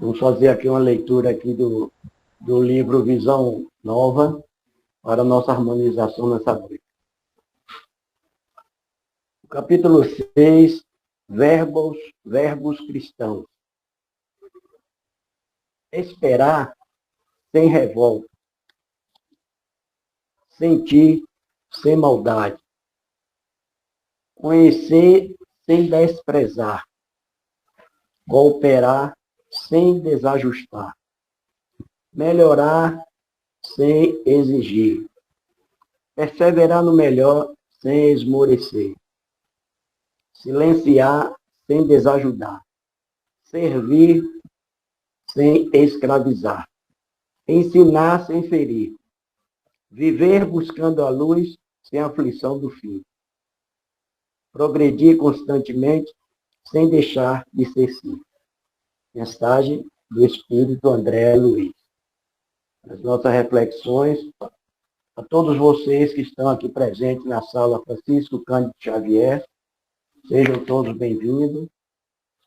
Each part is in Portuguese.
Vamos fazer aqui uma leitura aqui do livro Visão Nova para a nossa harmonização nessa noite. O capítulo 6, verbos cristãos. Esperar sem revolta, sentir sem maldade, conhecer sem desprezar, cooperar sem desajustar, melhorar sem exigir, perseverar no melhor sem esmorecer, silenciar sem desajudar, servir sem escravizar, ensinar sem ferir, viver buscando a luz sem aflição do fim, progredir constantemente sem deixar de ser si. Mensagem do Espírito André Luiz. As nossas reflexões a todos vocês que estão aqui presentes na sala Francisco Cândido Xavier, sejam todos bem-vindos,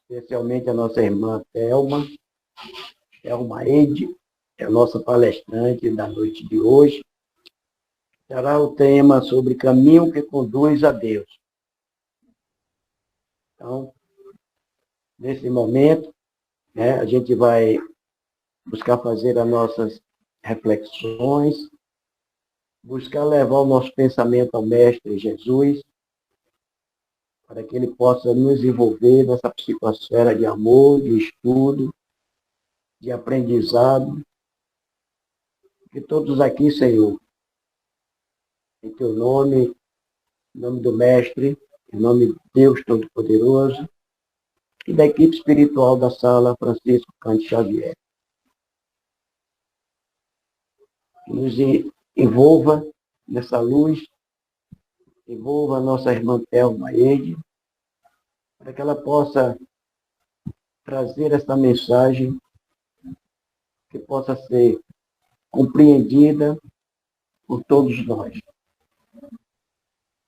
especialmente a nossa irmã Thelma Eide, é a nossa palestrante da noite de hoje. Será o tema sobre caminho que conduz a Deus. Então, nesse momento, a gente vai buscar fazer as nossas reflexões, buscar levar o nosso pensamento ao Mestre Jesus, para que ele possa nos envolver nessa psicosfera de amor, de estudo, de aprendizado. Que todos aqui, Senhor, em teu nome, em nome do Mestre, em nome de Deus Todo-Poderoso, e da equipe espiritual da sala Francisco Cândido Xavier. Que nos envolva nessa luz, envolva a nossa irmã Thelma Eide, para que ela possa trazer essa mensagem que possa ser compreendida por todos nós.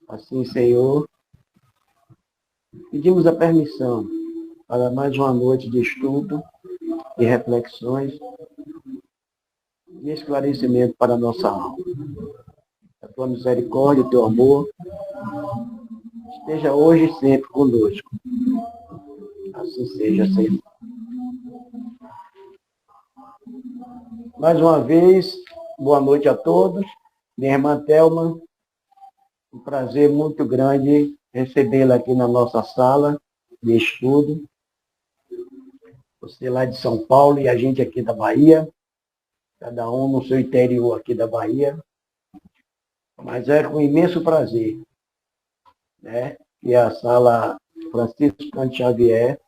Assim, Senhor, pedimos a permissão para mais uma noite de estudo e reflexões e esclarecimento para a nossa alma. A tua misericórdia, o teu amor, esteja hoje e sempre conosco. Assim seja, Senhor. Mais uma vez, boa noite a todos. Minha irmã Thelma, um prazer muito grande recebê-la aqui na nossa sala de estudo. Você lá de São Paulo e a gente aqui da Bahia, cada um no seu interior aqui da Bahia. Mas é com imenso prazer, que a sala Francisco Cândido Xavier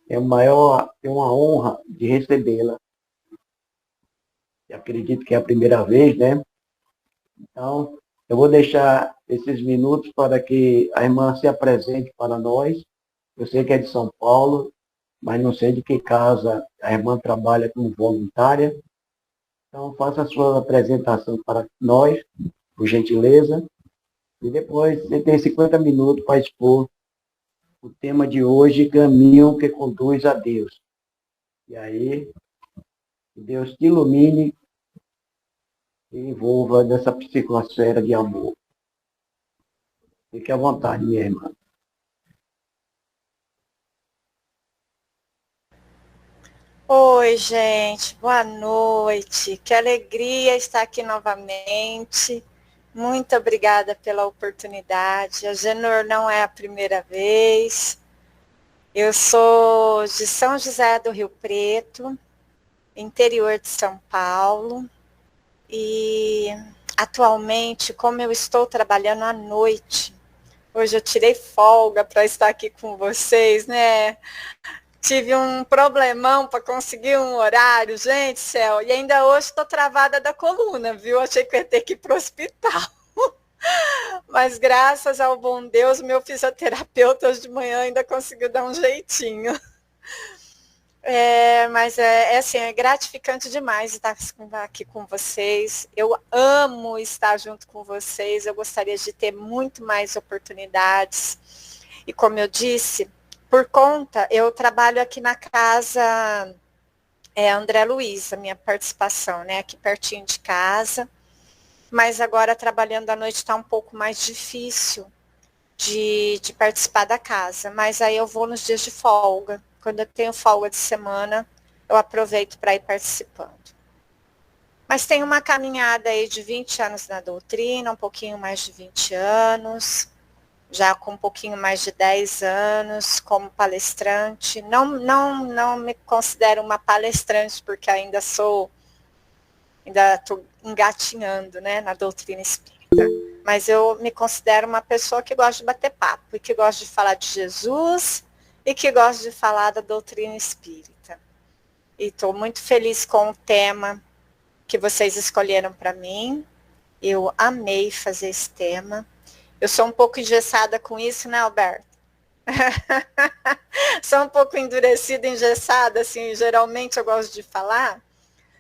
é uma honra de recebê-la. Eu acredito que é a primeira vez, Então, eu vou deixar esses minutos para que a irmã se apresente para nós. Eu sei que é de São Paulo, mas não sei de que casa a irmã trabalha como voluntária. Então, faça a sua apresentação para nós, por gentileza. E depois você tem 50 minutos para expor o tema de hoje, caminho que conduz a Deus. E aí, que Deus te ilumine e envolva nessa psicosfera de amor. Fique à vontade, minha irmã. Oi, gente, boa noite. Que alegria estar aqui novamente. Muito obrigada pela oportunidade. A Genor não é a primeira vez. Eu sou de São José do Rio Preto, interior de São Paulo. E atualmente, como eu estou trabalhando à noite, hoje eu tirei folga para estar aqui com vocês, Tive um problemão para conseguir um horário, gente, céu. E ainda hoje estou travada da coluna, viu? Achei que eu ia ter que ir para o hospital. Mas graças ao bom Deus, meu fisioterapeuta hoje de manhã ainda conseguiu dar um jeitinho. Mas assim, é gratificante demais estar aqui com vocês. Eu amo estar junto com vocês. Eu gostaria de ter muito mais oportunidades. E como eu disse, por conta, eu trabalho aqui na casa é André Luiz, a minha participação, né? Aqui pertinho de casa. Mas agora, trabalhando à noite, está um pouco mais difícil de participar da casa. Mas aí eu vou nos dias de folga. Quando eu tenho folga de semana, eu aproveito para ir participando. Mas tem uma caminhada aí de 20 anos na doutrina, um pouquinho mais de 20 anos, já com um pouquinho mais de 10 anos como palestrante. Não me considero uma palestrante, porque ainda estou engatinhando, né, na doutrina espírita. Mas eu me considero uma pessoa que gosta de bater papo, e que gosta de falar de Jesus, e que gosta de falar da doutrina espírita. E estou muito feliz com o tema que vocês escolheram para mim. Eu amei fazer esse tema. Eu sou um pouco engessada com isso, né, Alberto? Sou um pouco endurecida, engessada, assim, geralmente eu gosto de falar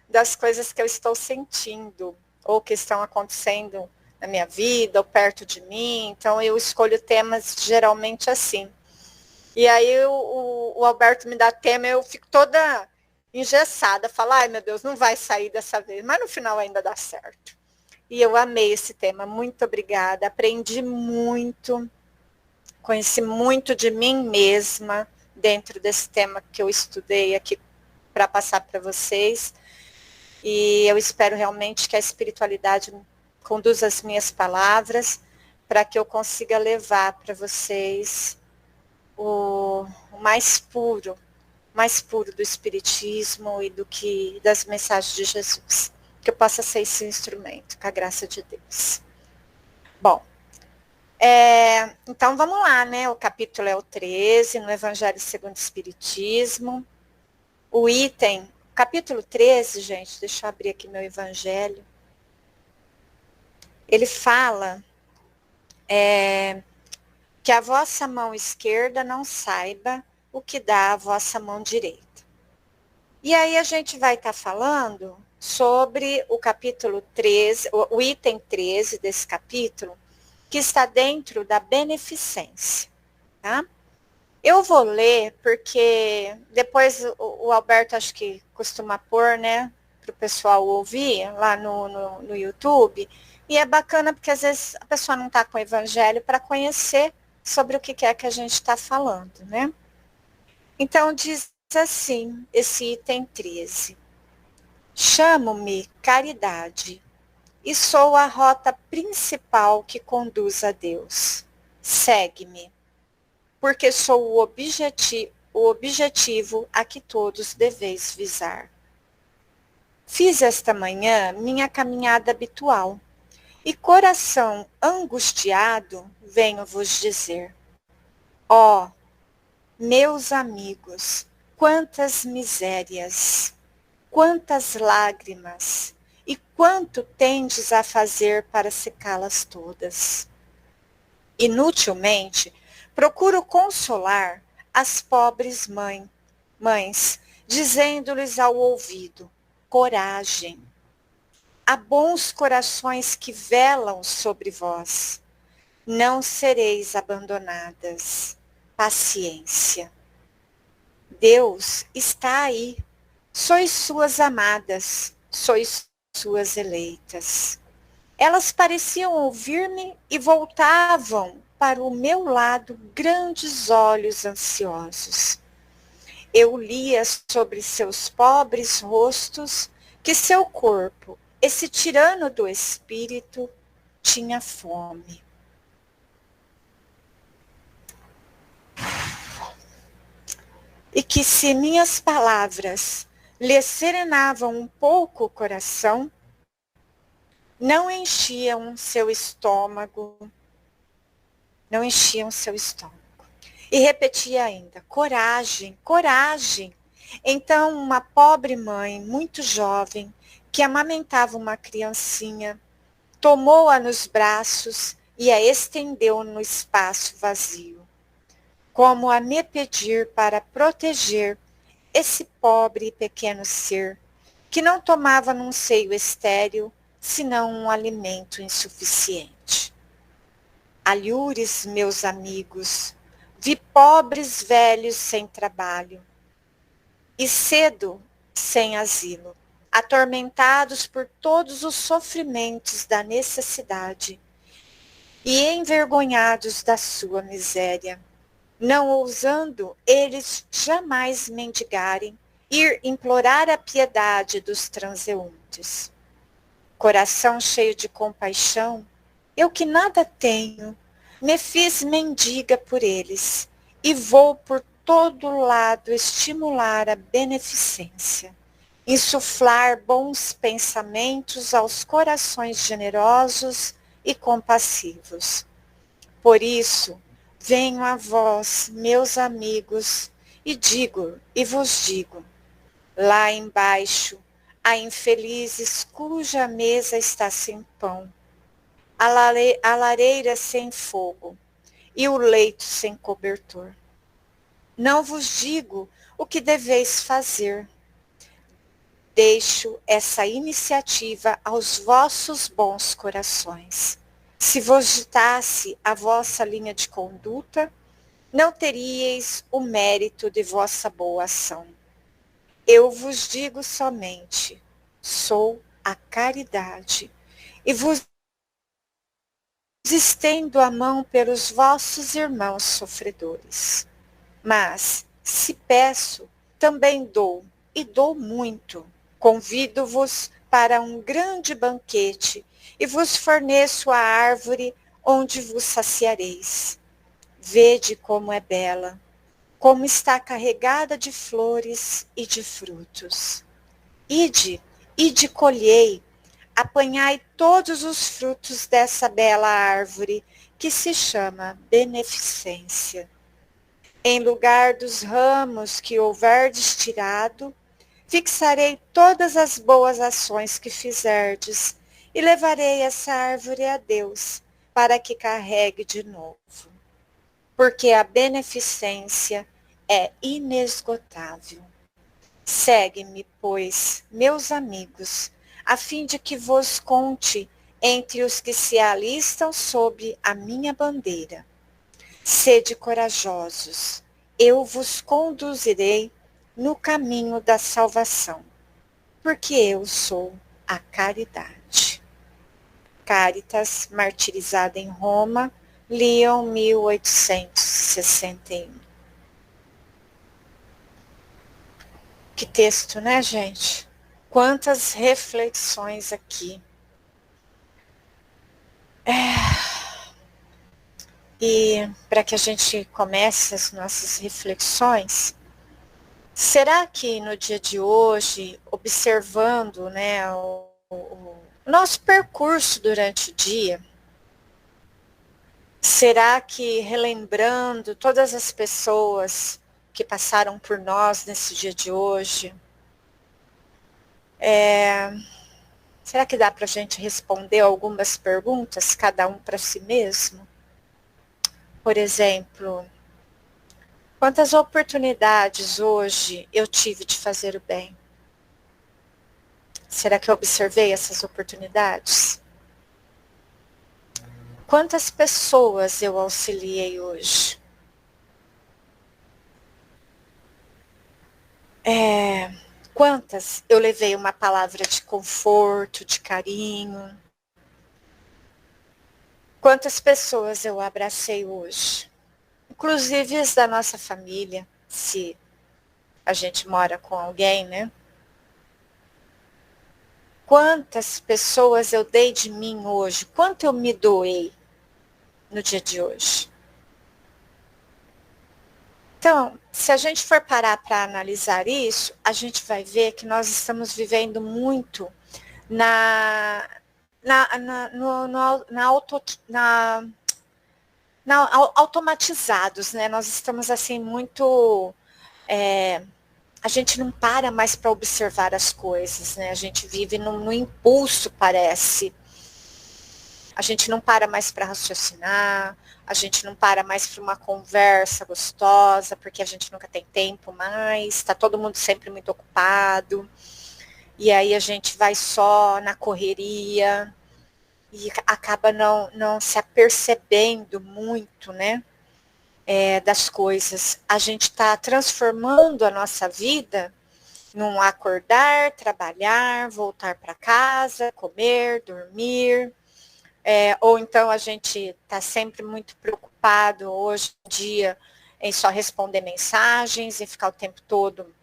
das coisas que eu estou sentindo, ou que estão acontecendo na minha vida, ou perto de mim, então eu escolho temas geralmente assim. E aí o Alberto me dá tema, eu fico toda engessada, falo, ai meu Deus, não vai sair dessa vez, mas no final ainda dá certo. E eu amei esse tema, muito obrigada, aprendi muito, conheci muito de mim mesma dentro desse tema que eu estudei aqui para passar para vocês, e eu espero realmente que a espiritualidade conduza as minhas palavras para que eu consiga levar para vocês o mais puro do Espiritismo e das mensagens de Jesus. Que eu possa ser esse instrumento, com a graça de Deus. Bom, então vamos lá, né? O capítulo é o 13, no Evangelho segundo o Espiritismo. O item, capítulo 13, gente, deixa eu abrir aqui meu Evangelho. Ele fala que a vossa mão esquerda não saiba o que dá a vossa mão direita. E aí a gente vai estar falando sobre o capítulo 13, o item 13 desse capítulo, que está dentro da beneficência, tá? Eu vou ler porque depois o Alberto acho que costuma pôr, né, para o pessoal ouvir lá no YouTube, e é bacana porque às vezes a pessoa não está com o evangelho para conhecer sobre o que é que a gente está falando, né? Então diz assim, esse item 13. Chamo-me Caridade e sou a rota principal que conduz a Deus. Segue-me, porque sou o objetivo a que todos deveis visar. Fiz esta manhã minha caminhada habitual e, coração angustiado, venho vos dizer: ó, meus amigos, quantas misérias, quantas lágrimas, e quanto tendes a fazer para secá-las todas. Inutilmente, procuro consolar as pobres mães, dizendo-lhes ao ouvido: coragem. Há bons corações que velam sobre vós. Não sereis abandonadas. Paciência. Deus está aí. Sois suas amadas, sois suas eleitas. Elas pareciam ouvir-me e voltavam para o meu lado grandes olhos ansiosos. Eu lia sobre seus pobres rostos que seu corpo, esse tirano do espírito, tinha fome. E que se minhas palavras lhe serenavam um pouco o coração, não enchiam seu estômago. E repetia ainda: coragem, coragem. Então, uma pobre mãe, muito jovem, que amamentava uma criancinha, tomou-a nos braços e a estendeu no espaço vazio, como a me pedir para proteger esse pobre e pequeno ser, que não tomava num seio estéril, senão um alimento insuficiente. Alhures, meus amigos, vi pobres velhos sem trabalho. E cedo sem asilo, atormentados por todos os sofrimentos da necessidade e envergonhados da sua miséria, não ousando eles jamais mendigarem, ir implorar a piedade dos transeuntes. Coração cheio de compaixão, eu que nada tenho, me fiz mendiga por eles, e vou por todo lado estimular a beneficência, insuflar bons pensamentos aos corações generosos e compassivos. Por isso, venho a vós, meus amigos, e vos digo, lá embaixo, há infelizes cuja mesa está sem pão, a lareira sem fogo e o leito sem cobertor. Não vos digo o que deveis fazer. Deixo essa iniciativa aos vossos bons corações. Se vos ditasse a vossa linha de conduta, não teríeis o mérito de vossa boa ação. Eu vos digo somente, sou a caridade, e vos estendo a mão pelos vossos irmãos sofredores. Mas, se peço, também dou, e dou muito. Convido-vos para um grande banquete, e vos forneço a árvore onde vos saciareis. Vede como é bela, como está carregada de flores e de frutos. Ide colhei, apanhai todos os frutos dessa bela árvore, que se chama beneficência. Em lugar dos ramos que houverdes tirado, fixarei todas as boas ações que fizerdes, e levarei essa árvore a Deus, para que carregue de novo. Porque a beneficência é inesgotável. Segue-me, pois, meus amigos, a fim de que vos conte entre os que se alistam sob a minha bandeira. Sede corajosos, eu vos conduzirei no caminho da salvação, porque eu sou a caridade. Caritas, martirizada em Roma, Leão 1861. Que texto, né, gente? Quantas reflexões aqui. E para que a gente comece as nossas reflexões, será que no dia de hoje, observando, né, o nosso percurso durante o dia, será que relembrando todas as pessoas que passaram por nós nesse dia de hoje, será que dá para a gente responder algumas perguntas, cada um para si mesmo? Por exemplo, quantas oportunidades hoje eu tive de fazer o bem? Será que eu observei essas oportunidades? Quantas pessoas eu auxiliei hoje? Quantas eu levei uma palavra de conforto, de carinho? Quantas pessoas eu abracei hoje? Inclusive as da nossa família, se a gente mora com alguém, né? Quantas pessoas eu dei de mim hoje? Quanto eu me doei no dia de hoje? Então, se a gente for parar para analisar isso, a gente vai ver que nós estamos vivendo muito automatizados, né? Nós estamos assim muito... a gente não para mais para observar as coisas, né? A gente vive no impulso, parece. A gente não para mais para raciocinar, a gente não para mais para uma conversa gostosa, porque a gente nunca tem tempo mais, está todo mundo sempre muito ocupado, e aí a gente vai só na correria, e acaba não se apercebendo muito, né, das coisas. A gente está transformando a nossa vida Num acordar, trabalhar, voltar para casa, comer, dormir. Ou então a gente está sempre muito preocupado hoje em dia em só responder mensagens e ficar o tempo todo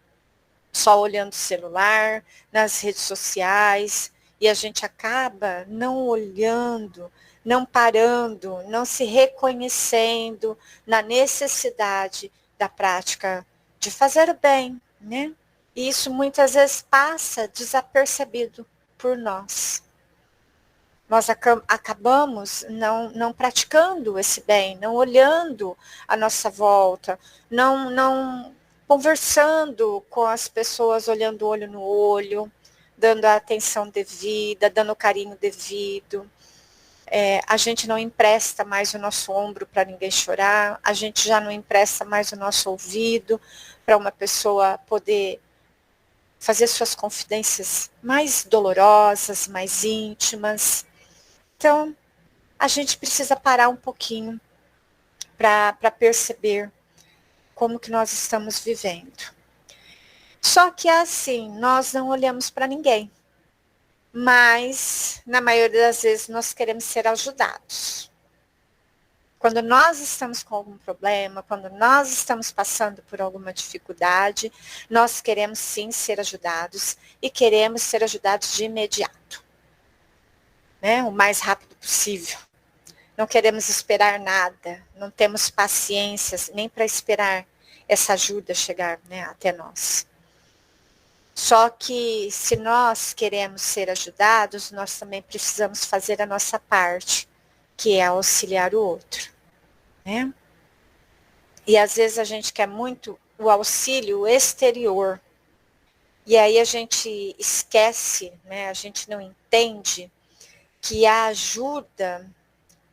só olhando o celular, nas redes sociais, e a gente acaba não olhando, não parando, não se reconhecendo na necessidade da prática de fazer o bem, né? E isso muitas vezes passa desapercebido por nós. Nós acabamos não praticando esse bem, não olhando à nossa volta, não conversando com as pessoas, olhando olho no olho, dando a atenção devida, dando o carinho devido. A gente não empresta mais o nosso ombro para ninguém chorar, a gente já não empresta mais o nosso ouvido para uma pessoa poder fazer suas confidências mais dolorosas, mais íntimas. Então, a gente precisa parar um pouquinho para perceber como que nós estamos vivendo. Só que assim, nós não olhamos para ninguém, mas na maioria das vezes nós queremos ser ajudados. Quando nós estamos com algum problema, quando nós estamos passando por alguma dificuldade, nós queremos sim ser ajudados e queremos ser ajudados de imediato, né? O mais rápido possível. Não queremos esperar nada, não temos paciência nem para esperar essa ajuda chegar, né, até nós. Só que se nós queremos ser ajudados, nós também precisamos fazer a nossa parte, que é auxiliar o outro, né? E às vezes a gente quer muito o auxílio exterior, e aí a gente esquece, né, a gente não entende que a ajuda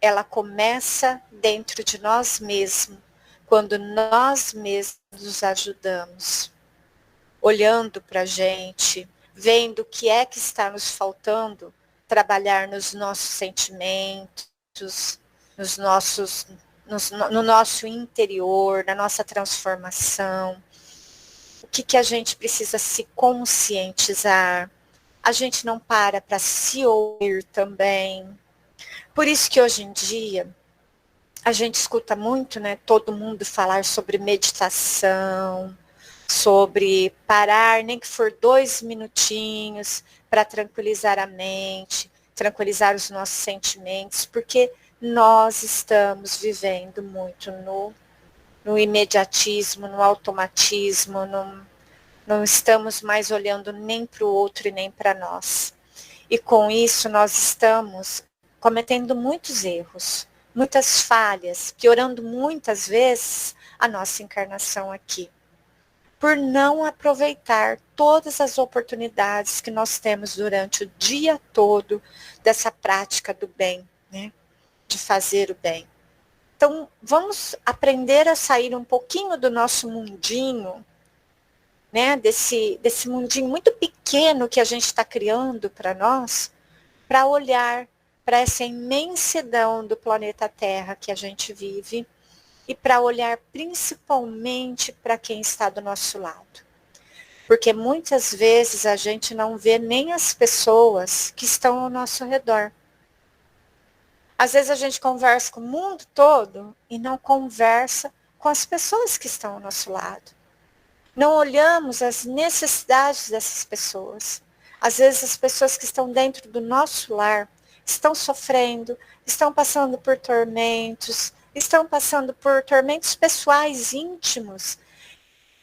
ela começa dentro de nós mesmos, quando nós mesmos nos ajudamos, olhando para a gente, vendo o que é que está nos faltando, trabalhar nos nossos sentimentos, no nosso interior, na nossa transformação. O que a gente precisa se conscientizar? A gente não para se ouvir também. Por isso que hoje em dia a gente escuta muito, né, todo mundo falar sobre meditação, sobre parar, nem que for 2 minutinhos, para tranquilizar a mente, tranquilizar os nossos sentimentos, porque nós estamos vivendo muito no imediatismo, no automatismo, não estamos mais olhando nem para o outro e nem para nós. E com isso nós estamos cometendo muitos erros, muitas falhas, piorando muitas vezes a nossa encarnação aqui, por não aproveitar todas as oportunidades que nós temos durante o dia todo dessa prática do bem, né? De fazer o bem. Então, vamos aprender a sair um pouquinho do nosso mundinho, né? Desse mundinho muito pequeno que a gente está criando para nós, para olhar para essa imensidão do planeta Terra que a gente vive e para olhar principalmente para quem está do nosso lado. Porque muitas vezes a gente não vê nem as pessoas que estão ao nosso redor. Às vezes a gente conversa com o mundo todo e não conversa com as pessoas que estão ao nosso lado. Não olhamos as necessidades dessas pessoas. Às vezes as pessoas que estão dentro do nosso lar estão sofrendo, estão passando por tormentos pessoais íntimos.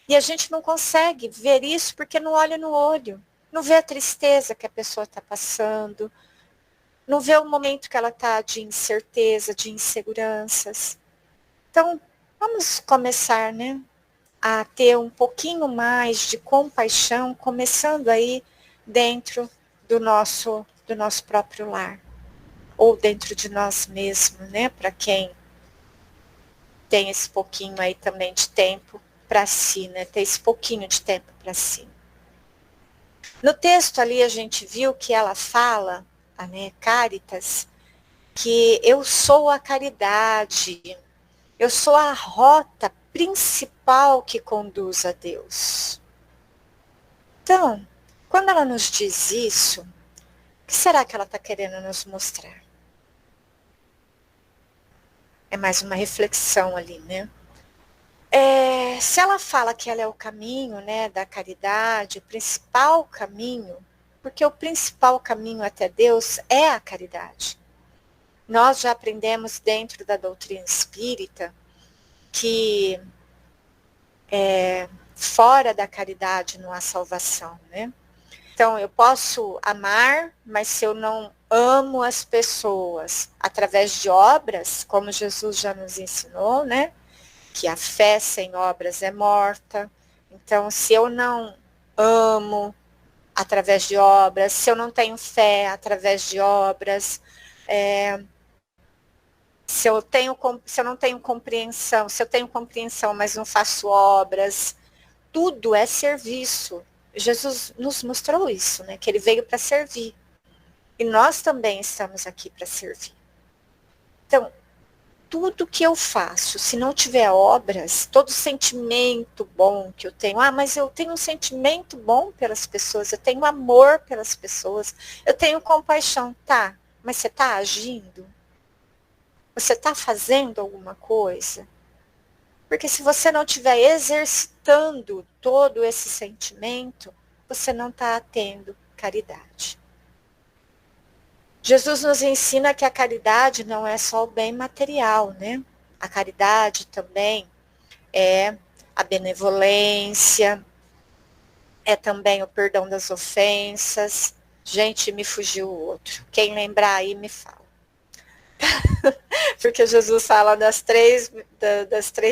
E a gente não consegue ver isso porque não olha no olho. Não vê a tristeza que a pessoa está passando. Não vê o momento que ela está de incerteza, de inseguranças. Então, vamos começar, né, a ter um pouquinho mais de compaixão, começando aí dentro do nosso próprio lar. Ou dentro de nós mesmos, né? Para quem tem esse pouquinho aí também de tempo para si, né? Ter esse pouquinho de tempo para si. No texto ali a gente viu que ela fala, né, Cáritas, que eu sou a caridade, eu sou a rota principal que conduz a Deus. Então, quando ela nos diz isso, o que será que ela está querendo nos mostrar? É mais uma reflexão ali, né? Se ela fala que ela é o caminho, né, da caridade, o principal caminho, porque o principal caminho até Deus é a caridade. Nós já aprendemos dentro da doutrina espírita que fora da caridade não há salvação, né? Então, eu posso amar, mas se eu não amo as pessoas através de obras, como Jesus já nos ensinou, né? Que a fé sem obras é morta. Então, se eu não amo através de obras, se eu não tenho fé através de obras, se eu não tenho compreensão, se eu tenho compreensão, mas não faço obras, tudo é serviço. Jesus nos mostrou isso, né? Que ele veio para servir. E nós também estamos aqui para servir. Então, tudo que eu faço, se não tiver obras, todo sentimento bom que eu tenho, mas eu tenho um sentimento bom pelas pessoas, eu tenho amor pelas pessoas, eu tenho compaixão, tá, mas você está agindo? Você está fazendo alguma coisa? Porque se você não estiver exercitando todo esse sentimento, você não está tendo caridade. Jesus nos ensina que a caridade não é só o bem material, né? A caridade também é a benevolência, é também o perdão das ofensas. Gente, me fugiu o outro. Quem lembrar aí, me fala. Porque Jesus fala das três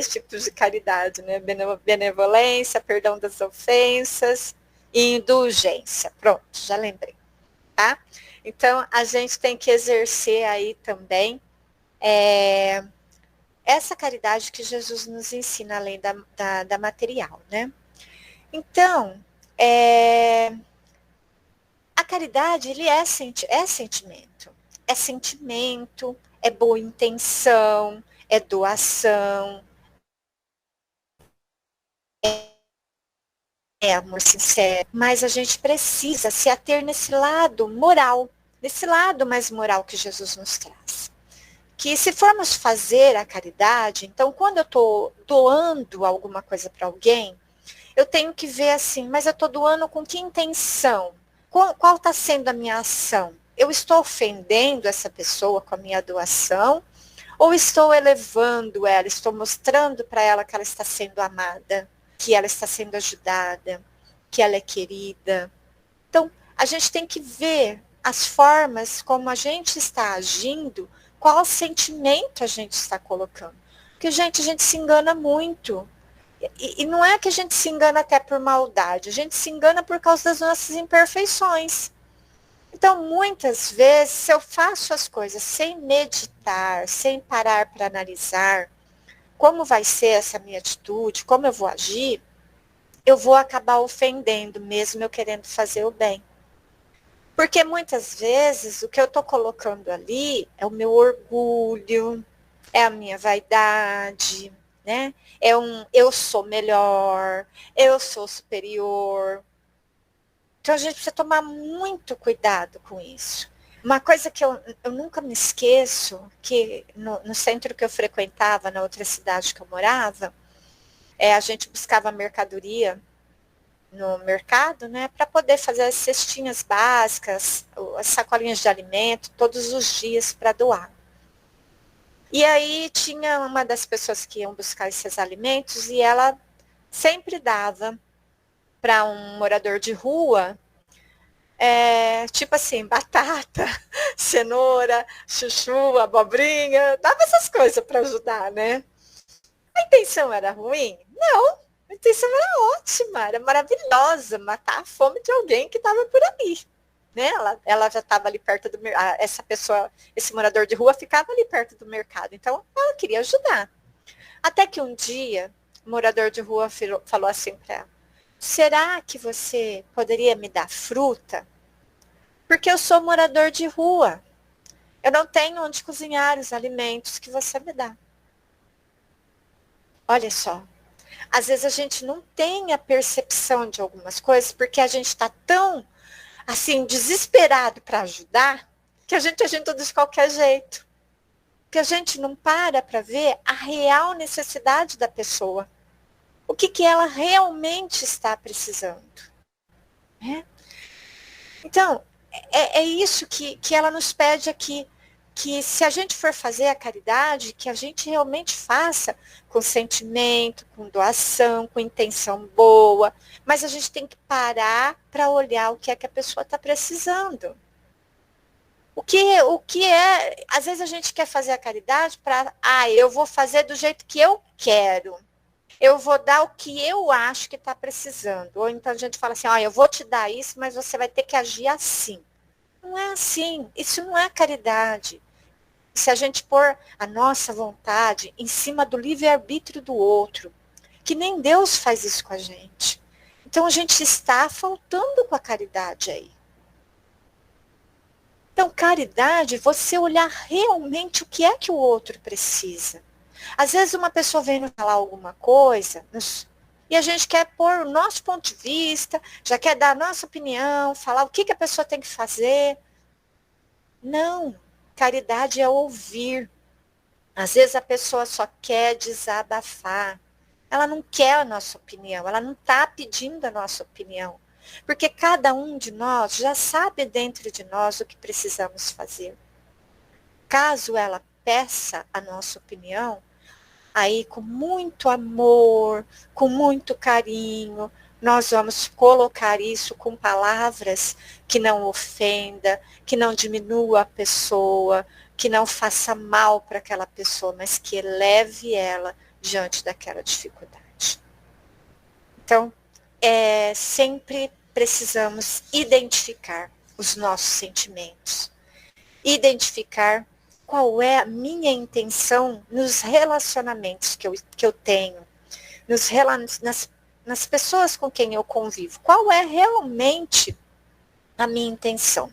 tipos de caridade, né? Benevolência, perdão das ofensas e indulgência. Pronto, já lembrei, tá? Então, a gente tem que exercer aí também essa caridade que Jesus nos ensina, além da material, né? Então, a caridade, ele é sentimento. É sentimento, é boa intenção, é doação, é amor sincero. Mas a gente precisa se ater nesse lado moral, nesse lado mais moral que Jesus nos traz. Que se formos fazer a caridade, então quando eu estou doando alguma coisa para alguém, eu tenho que ver assim, mas eu estou doando com que intenção? Qual está sendo a minha ação? Eu estou ofendendo essa pessoa com a minha doação? Ou estou elevando ela, estou mostrando para ela que ela está sendo amada, que ela está sendo ajudada, que ela é querida? Então, a gente tem que ver as formas como a gente está agindo, qual sentimento a gente está colocando. Porque, gente, a gente se engana muito. E não é que a gente se engana até por maldade, a gente se engana por causa das nossas imperfeições. Então, muitas vezes, se eu faço as coisas sem meditar, sem parar para analisar como vai ser essa minha atitude, como eu vou agir, eu vou acabar ofendendo, mesmo eu querendo fazer o bem. Porque muitas vezes o que eu estou colocando ali é o meu orgulho, é a minha vaidade, né? É eu sou melhor, eu sou superior. Então a gente precisa tomar muito cuidado com isso. Uma coisa que eu nunca me esqueço, que no centro que eu frequentava, na outra cidade que eu morava, a gente buscava mercadoria no mercado, né, para poder fazer as cestinhas básicas, as sacolinhas de alimento, todos os dias para doar. E aí tinha uma das pessoas que iam buscar esses alimentos e ela sempre dava para um morador de rua, tipo assim, batata, cenoura, chuchu, abobrinha, dava essas coisas para ajudar, né? A intenção era ruim? Não, a intenção era ótima, era maravilhosa, matar a fome de alguém que estava por ali. Né? Ela já estava ali perto do mercado, essa pessoa, esse morador de rua ficava ali perto do mercado, então ela queria ajudar. Até que um dia, o morador de rua falou assim para ela: será que você poderia me dar fruta? Porque eu sou morador de rua, eu não tenho onde cozinhar os alimentos que você me dá. Olha só, às vezes a gente não tem a percepção de algumas coisas, porque a gente está tão, assim, desesperado para ajudar, que a gente ajuda de qualquer jeito. Que a gente não para ver a real necessidade da pessoa. O que ela realmente está precisando. Né? Então, é isso que ela nos pede aqui. Que se a gente for fazer a caridade, que a gente realmente faça com sentimento, com doação, com intenção boa. Mas a gente tem que parar para olhar o que é que a pessoa está precisando. O que é, às vezes a gente quer fazer a caridade para, eu vou fazer do jeito que eu quero. Eu vou dar o que eu acho que está precisando. Ou então a gente fala assim, eu vou te dar isso, mas você vai ter que agir assim. Não é assim. Isso não é caridade. Se a gente pôr a nossa vontade em cima do livre-arbítrio do outro, que nem Deus faz isso com a gente. Então a gente está faltando com a caridade aí. Então, caridade é você olhar realmente o que é que o outro precisa. Às vezes uma pessoa vem nos falar alguma coisa e a gente quer pôr o nosso ponto de vista, já quer dar a nossa opinião, falar o que a pessoa tem que fazer. Não, caridade é ouvir. Às vezes a pessoa só quer desabafar. Ela não quer a nossa opinião, ela não está pedindo a nossa opinião. Porque cada um de nós já sabe dentro de nós o que precisamos fazer. Caso ela peça a nossa opinião, aí com muito amor, com muito carinho, nós vamos colocar isso com palavras que não ofenda, que não diminua a pessoa, que não faça mal para aquela pessoa, mas que eleve ela diante daquela dificuldade. Então, sempre precisamos identificar os nossos sentimentos, identificar qual é a minha intenção nos relacionamentos que eu tenho, nas pessoas com quem eu convivo, qual é realmente a minha intenção.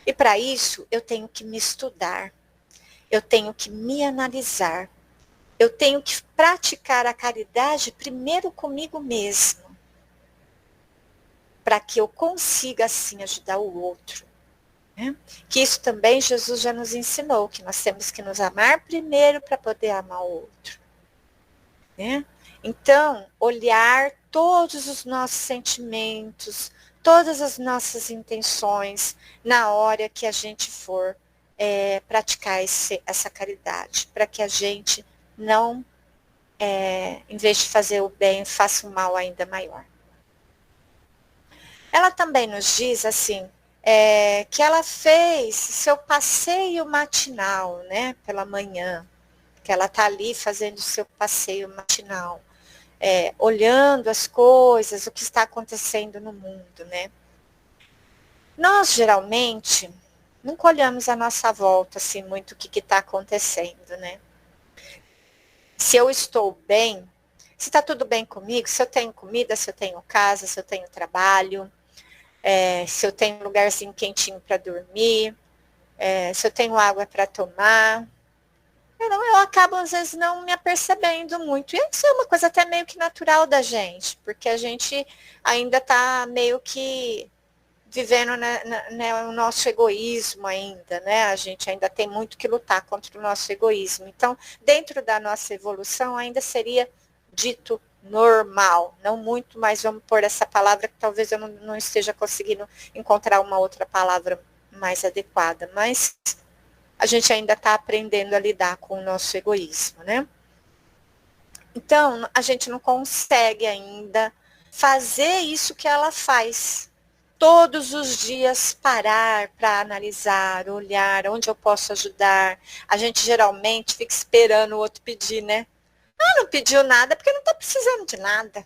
E para isso, eu tenho que me estudar, eu tenho que me analisar, eu tenho que praticar a caridade primeiro comigo mesmo, para que eu consiga, assim, ajudar o outro. Né? Que isso também Jesus já nos ensinou, que nós temos que nos amar primeiro para poder amar o outro. Né? Então, olhar todos os nossos sentimentos, todas as nossas intenções, na hora que a gente for praticar essa caridade, para que a gente não, em vez de fazer o bem, faça o mal ainda maior. Ela também nos diz assim, que ela fez seu passeio matinal, né, pela manhã, que ela está ali fazendo seu passeio matinal, olhando as coisas, o que está acontecendo no mundo, né. Nós, geralmente, nunca olhamos à nossa volta, assim, muito o que está acontecendo, né. Se eu estou bem, se está tudo bem comigo, se eu tenho comida, se eu tenho casa, se eu tenho trabalho, se eu tenho um lugarzinho quentinho para dormir, se eu tenho água para tomar, eu acabo, às vezes, não me apercebendo muito. E isso é uma coisa até meio que natural da gente, porque a gente ainda está meio que vivendo o nosso egoísmo ainda, né? A gente ainda tem muito que lutar contra o nosso egoísmo. Então, dentro da nossa evolução, ainda seria dito normal, não muito, mas vamos pôr essa palavra que talvez eu não esteja conseguindo encontrar uma outra palavra mais adequada, mas a gente ainda está aprendendo a lidar com o nosso egoísmo, né? Então, a gente não consegue ainda fazer isso que ela faz. Todos os dias parar para analisar, olhar onde eu posso ajudar. A gente geralmente fica esperando o outro pedir, né? Não pediu nada porque não está precisando de nada.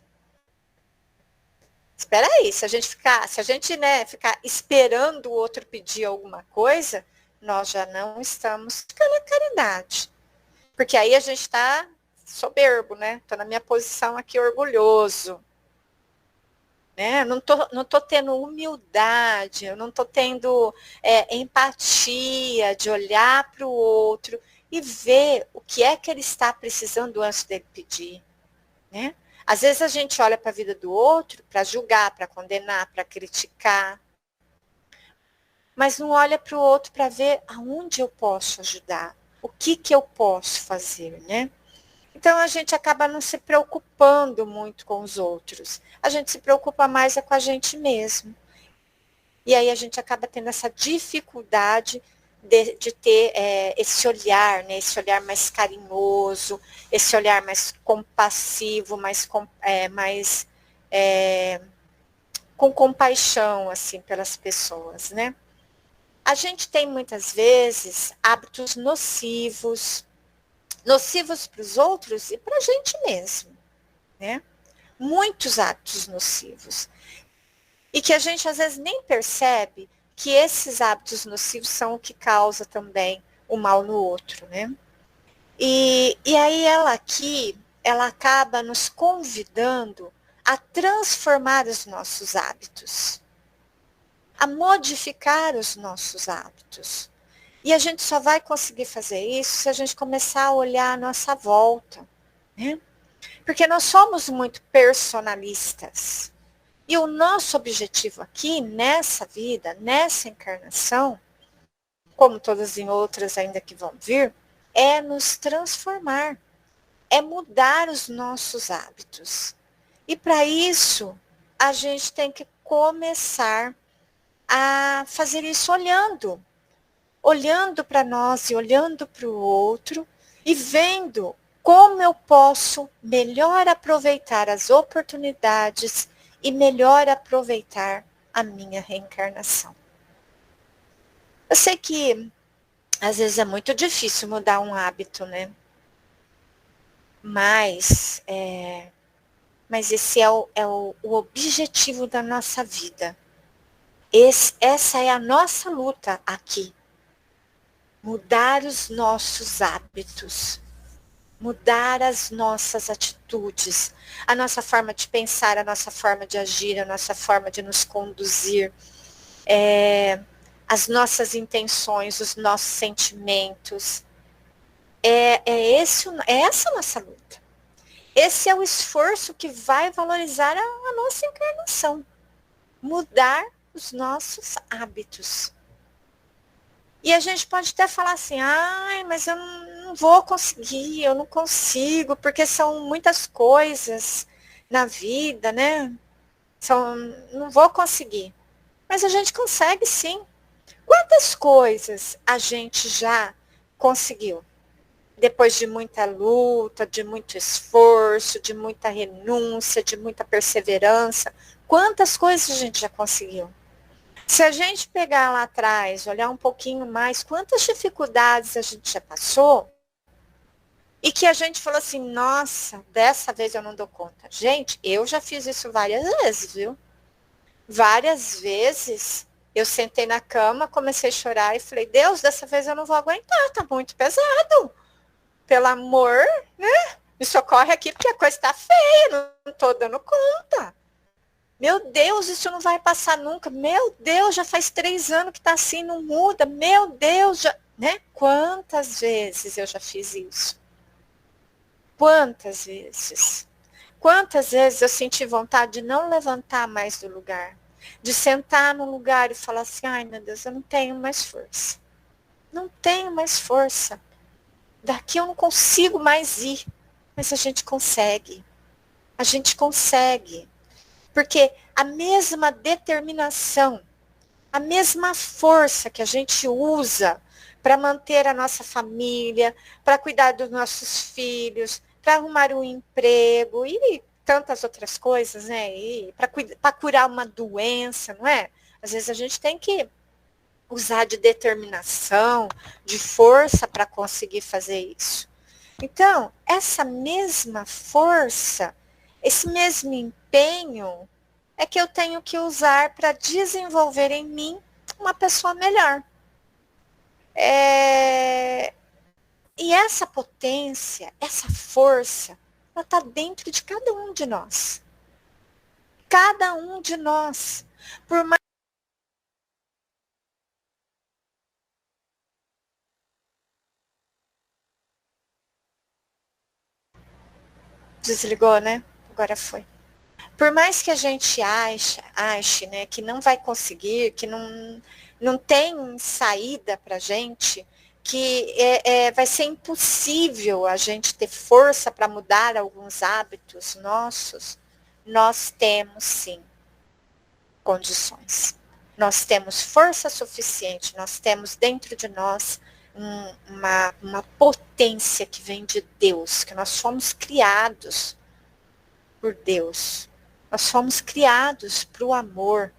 Espera aí, se a gente ficar esperando o outro pedir alguma coisa, nós já não estamos ficando a caridade. Porque aí a gente está soberbo, né? Estou na minha posição aqui orgulhoso. Né? Não tô tendo humildade, eu não estou tendo empatia de olhar para o outro e ver o que é que ele está precisando antes dele pedir. Né? Às vezes a gente olha para a vida do outro para julgar, para condenar, para criticar, mas não olha para o outro para ver aonde eu posso ajudar, o que eu posso fazer, né? Então a gente acaba não se preocupando muito com os outros. A gente se preocupa mais com a gente mesmo. E aí a gente acaba tendo essa dificuldade de ter esse olhar, né? Esse olhar mais carinhoso, esse olhar mais compassivo, mais com compaixão assim pelas pessoas, né? A gente tem muitas vezes hábitos nocivos para os outros e para a gente mesmo, né? Muitos hábitos nocivos. E que a gente às vezes nem percebe que esses hábitos nocivos são o que causa também o mal no outro, né? E aí ela acaba nos convidando a transformar os nossos hábitos, a modificar os nossos hábitos. E a gente só vai conseguir fazer isso se a gente começar a olhar a nossa volta, né? Porque nós somos muito personalistas. E o nosso objetivo aqui, nessa vida, nessa encarnação, como todas em outras ainda que vão vir, é nos transformar, é mudar os nossos hábitos. E para isso, a gente tem que começar a fazer isso olhando para nós e olhando para o outro e vendo como eu posso melhor aproveitar as oportunidades e melhor aproveitar a minha reencarnação. Eu sei que às vezes é muito difícil mudar um hábito, né? Mas esse é o objetivo da nossa vida. Essa é a nossa luta aqui. Mudar os nossos hábitos, mudar as nossas atitudes, a nossa forma de pensar, a nossa forma de agir, a nossa forma de nos conduzir, as nossas intenções, os nossos sentimentos. É essa a nossa luta. Esse é o esforço que vai valorizar a nossa encarnação. Mudar os nossos hábitos. E a gente pode até falar assim, ai, mas eu não vou conseguir, eu não consigo, porque são muitas coisas na vida, né? Não vou conseguir. Mas a gente consegue sim. Quantas coisas a gente já conseguiu? Depois de muita luta, de muito esforço, de muita renúncia, de muita perseverança, quantas coisas a gente já conseguiu? Se a gente pegar lá atrás, olhar um pouquinho mais, quantas dificuldades a gente já passou e que a gente falou assim, nossa, dessa vez eu não dou conta. Gente, eu já fiz isso várias vezes, viu? Várias vezes eu sentei na cama, comecei a chorar e falei, Deus, dessa vez eu não vou aguentar, tá muito pesado. Pelo amor, né? Me socorre aqui porque a coisa está feia, não tô dando conta. Meu Deus, isso não vai passar nunca. Meu Deus, já faz 3 anos que está assim, não muda. Meu Deus, né? Quantas vezes eu já fiz isso? Quantas vezes? Quantas vezes eu senti vontade de não levantar mais do lugar? De sentar no lugar e falar assim, ai meu Deus, eu não tenho mais força. Não tenho mais força. Daqui eu não consigo mais ir. Mas a gente consegue. A gente consegue. Porque a mesma determinação, a mesma força que a gente usa para manter a nossa família, para cuidar dos nossos filhos, para arrumar um emprego e tantas outras coisas, né? E para curar uma doença, não é? Às vezes a gente tem que usar de determinação, de força para conseguir fazer isso. Então, essa mesma força, esse mesmo empenho, é que eu tenho que usar para desenvolver em mim uma pessoa melhor. E essa potência, essa força, ela está dentro de cada um de nós. Cada um de nós. Por mais. Desligou, né? agora foi. Por mais que a gente ache, né, que não vai conseguir, que não tem saída para a gente, que vai ser impossível a gente ter força para mudar alguns hábitos nossos, nós temos sim condições. Nós temos força suficiente, nós temos dentro de nós uma potência que vem de Deus, que nós fomos criados por Deus. Nós fomos criados para o amor.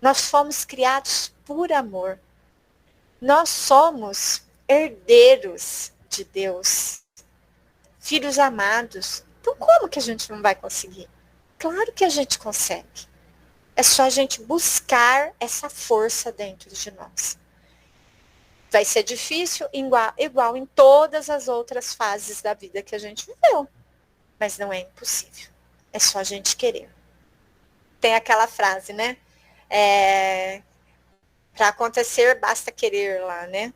Nós fomos criados por amor. Nós somos herdeiros de Deus, filhos amados. Então, como que a gente não vai conseguir? Claro que a gente consegue. É só a gente buscar essa força dentro de nós. Vai ser difícil, igual em todas as outras fases da vida que a gente viveu. Mas não é impossível. É só a gente querer. Tem aquela frase, né? Para acontecer, basta querer lá, né?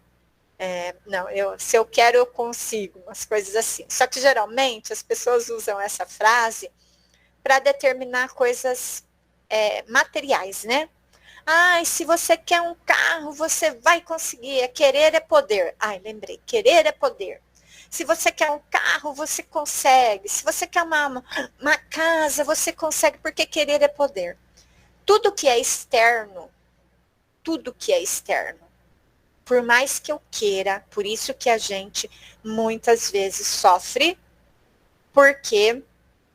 Se eu quero, eu consigo. Umas coisas assim. Só que, geralmente, as pessoas usam essa frase para determinar coisas materiais, né? Se você quer um carro, você vai conseguir. Querer é poder. Lembrei. Querer é poder. Se você quer um carro, você consegue. Se você quer uma casa, você consegue, porque querer é poder. Tudo que é externo, por mais que eu queira, por isso que a gente muitas vezes sofre, porque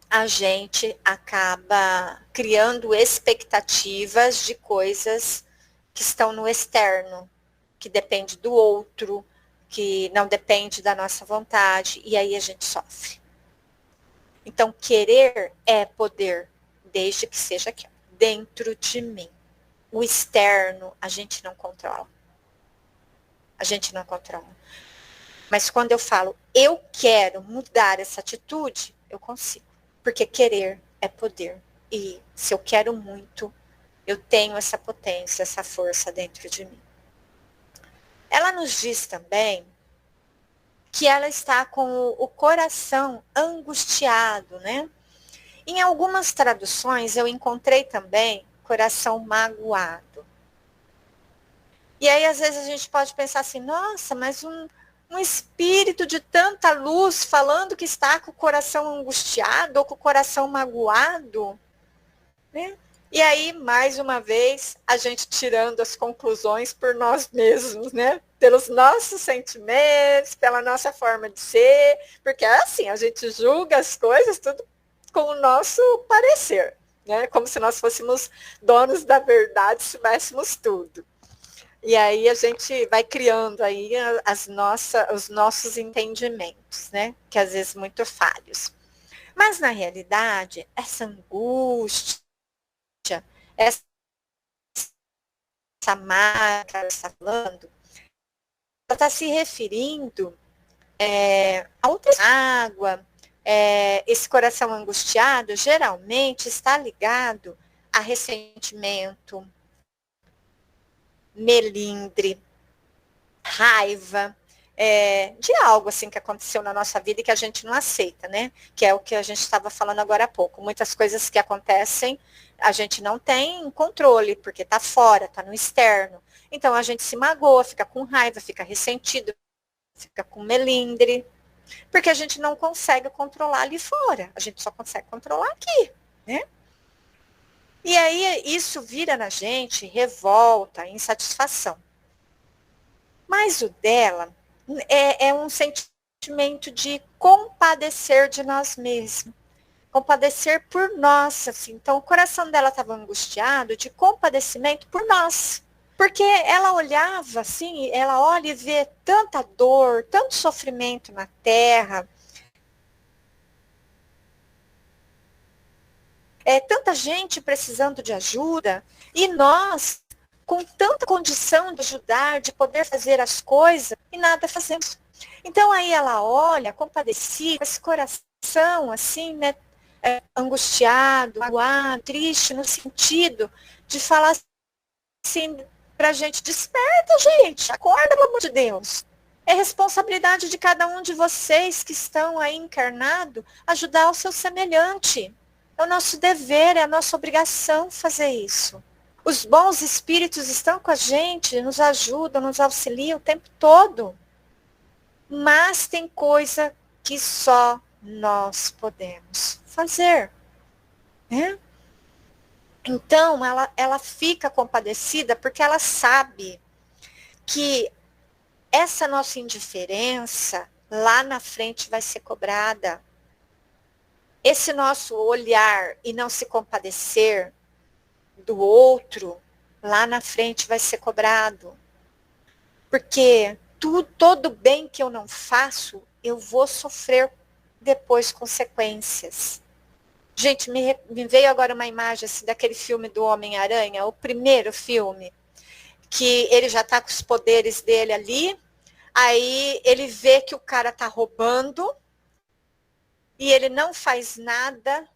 a gente acaba criando expectativas de coisas que estão no externo, que depende do outro, que não depende da nossa vontade, e aí a gente sofre. Então, querer é poder, desde que seja aqui, dentro de mim. O externo, a gente não controla. A gente não controla. Mas quando eu falo, eu quero mudar essa atitude, eu consigo. Porque querer é poder. E se eu quero muito, eu tenho essa potência, essa força dentro de mim. Ela nos diz também que ela está com o coração angustiado, né? Em algumas traduções eu encontrei também coração magoado. E aí às vezes a gente pode pensar assim, nossa, mas um espírito de tanta luz falando que está com o coração angustiado ou com o coração magoado, né? E aí, mais uma vez, a gente tirando as conclusões por nós mesmos, né? Pelos nossos sentimentos, pela nossa forma de ser, porque é assim, a gente julga as coisas tudo com o nosso parecer, né? Como se nós fôssemos donos da verdade, soubéssemos tudo. E aí a gente vai criando aí os nossos entendimentos, né? Que às vezes muito falhos. Mas na realidade, essa angústia, essa mágoa que ela está falando, ela está se referindo a outra mágoa, esse coração angustiado geralmente está ligado a ressentimento, melindre, raiva, de algo assim que aconteceu na nossa vida e que a gente não aceita, né? Que é o que a gente estava falando agora há pouco. Muitas coisas que acontecem, a gente não tem controle, porque está fora, está no externo. Então a gente se magoa, fica com raiva, fica ressentido, fica com melindre, porque a gente não consegue controlar ali fora, a gente só consegue controlar aqui, né? E aí isso vira na gente revolta, insatisfação. Mas o dela é um sentimento de compadecer de nós mesmos. Compadecer por nós, assim. Então, o coração dela estava angustiado de compadecimento por nós. Porque ela olhava, assim, ela olha e vê tanta dor, tanto sofrimento na terra. Tanta gente precisando de ajuda. E nós, com tanta condição de ajudar, de poder fazer as coisas, e nada fazemos. Então aí ela olha, compadecida, com esse coração assim, né, angustiado, magoado, triste, no sentido de falar assim pra gente, desperta, gente, acorda, pelo amor de Deus. É responsabilidade de cada um de vocês que estão aí encarnado ajudar o seu semelhante. É o nosso dever, é a nossa obrigação fazer isso. Os bons espíritos estão com a gente, nos ajudam, nos auxiliam o tempo todo. Mas tem coisa que só nós podemos fazer. Né? Então, ela fica compadecida porque ela sabe que essa nossa indiferença lá na frente vai ser cobrada. Esse nosso olhar e não se compadecer do outro, lá na frente vai ser cobrado. Porque todo bem que eu não faço, eu vou sofrer depois consequências. Gente, me veio agora uma imagem assim, daquele filme do Homem-Aranha, o primeiro filme, que ele já está com os poderes dele ali, aí ele vê que o cara está roubando e ele não faz nada,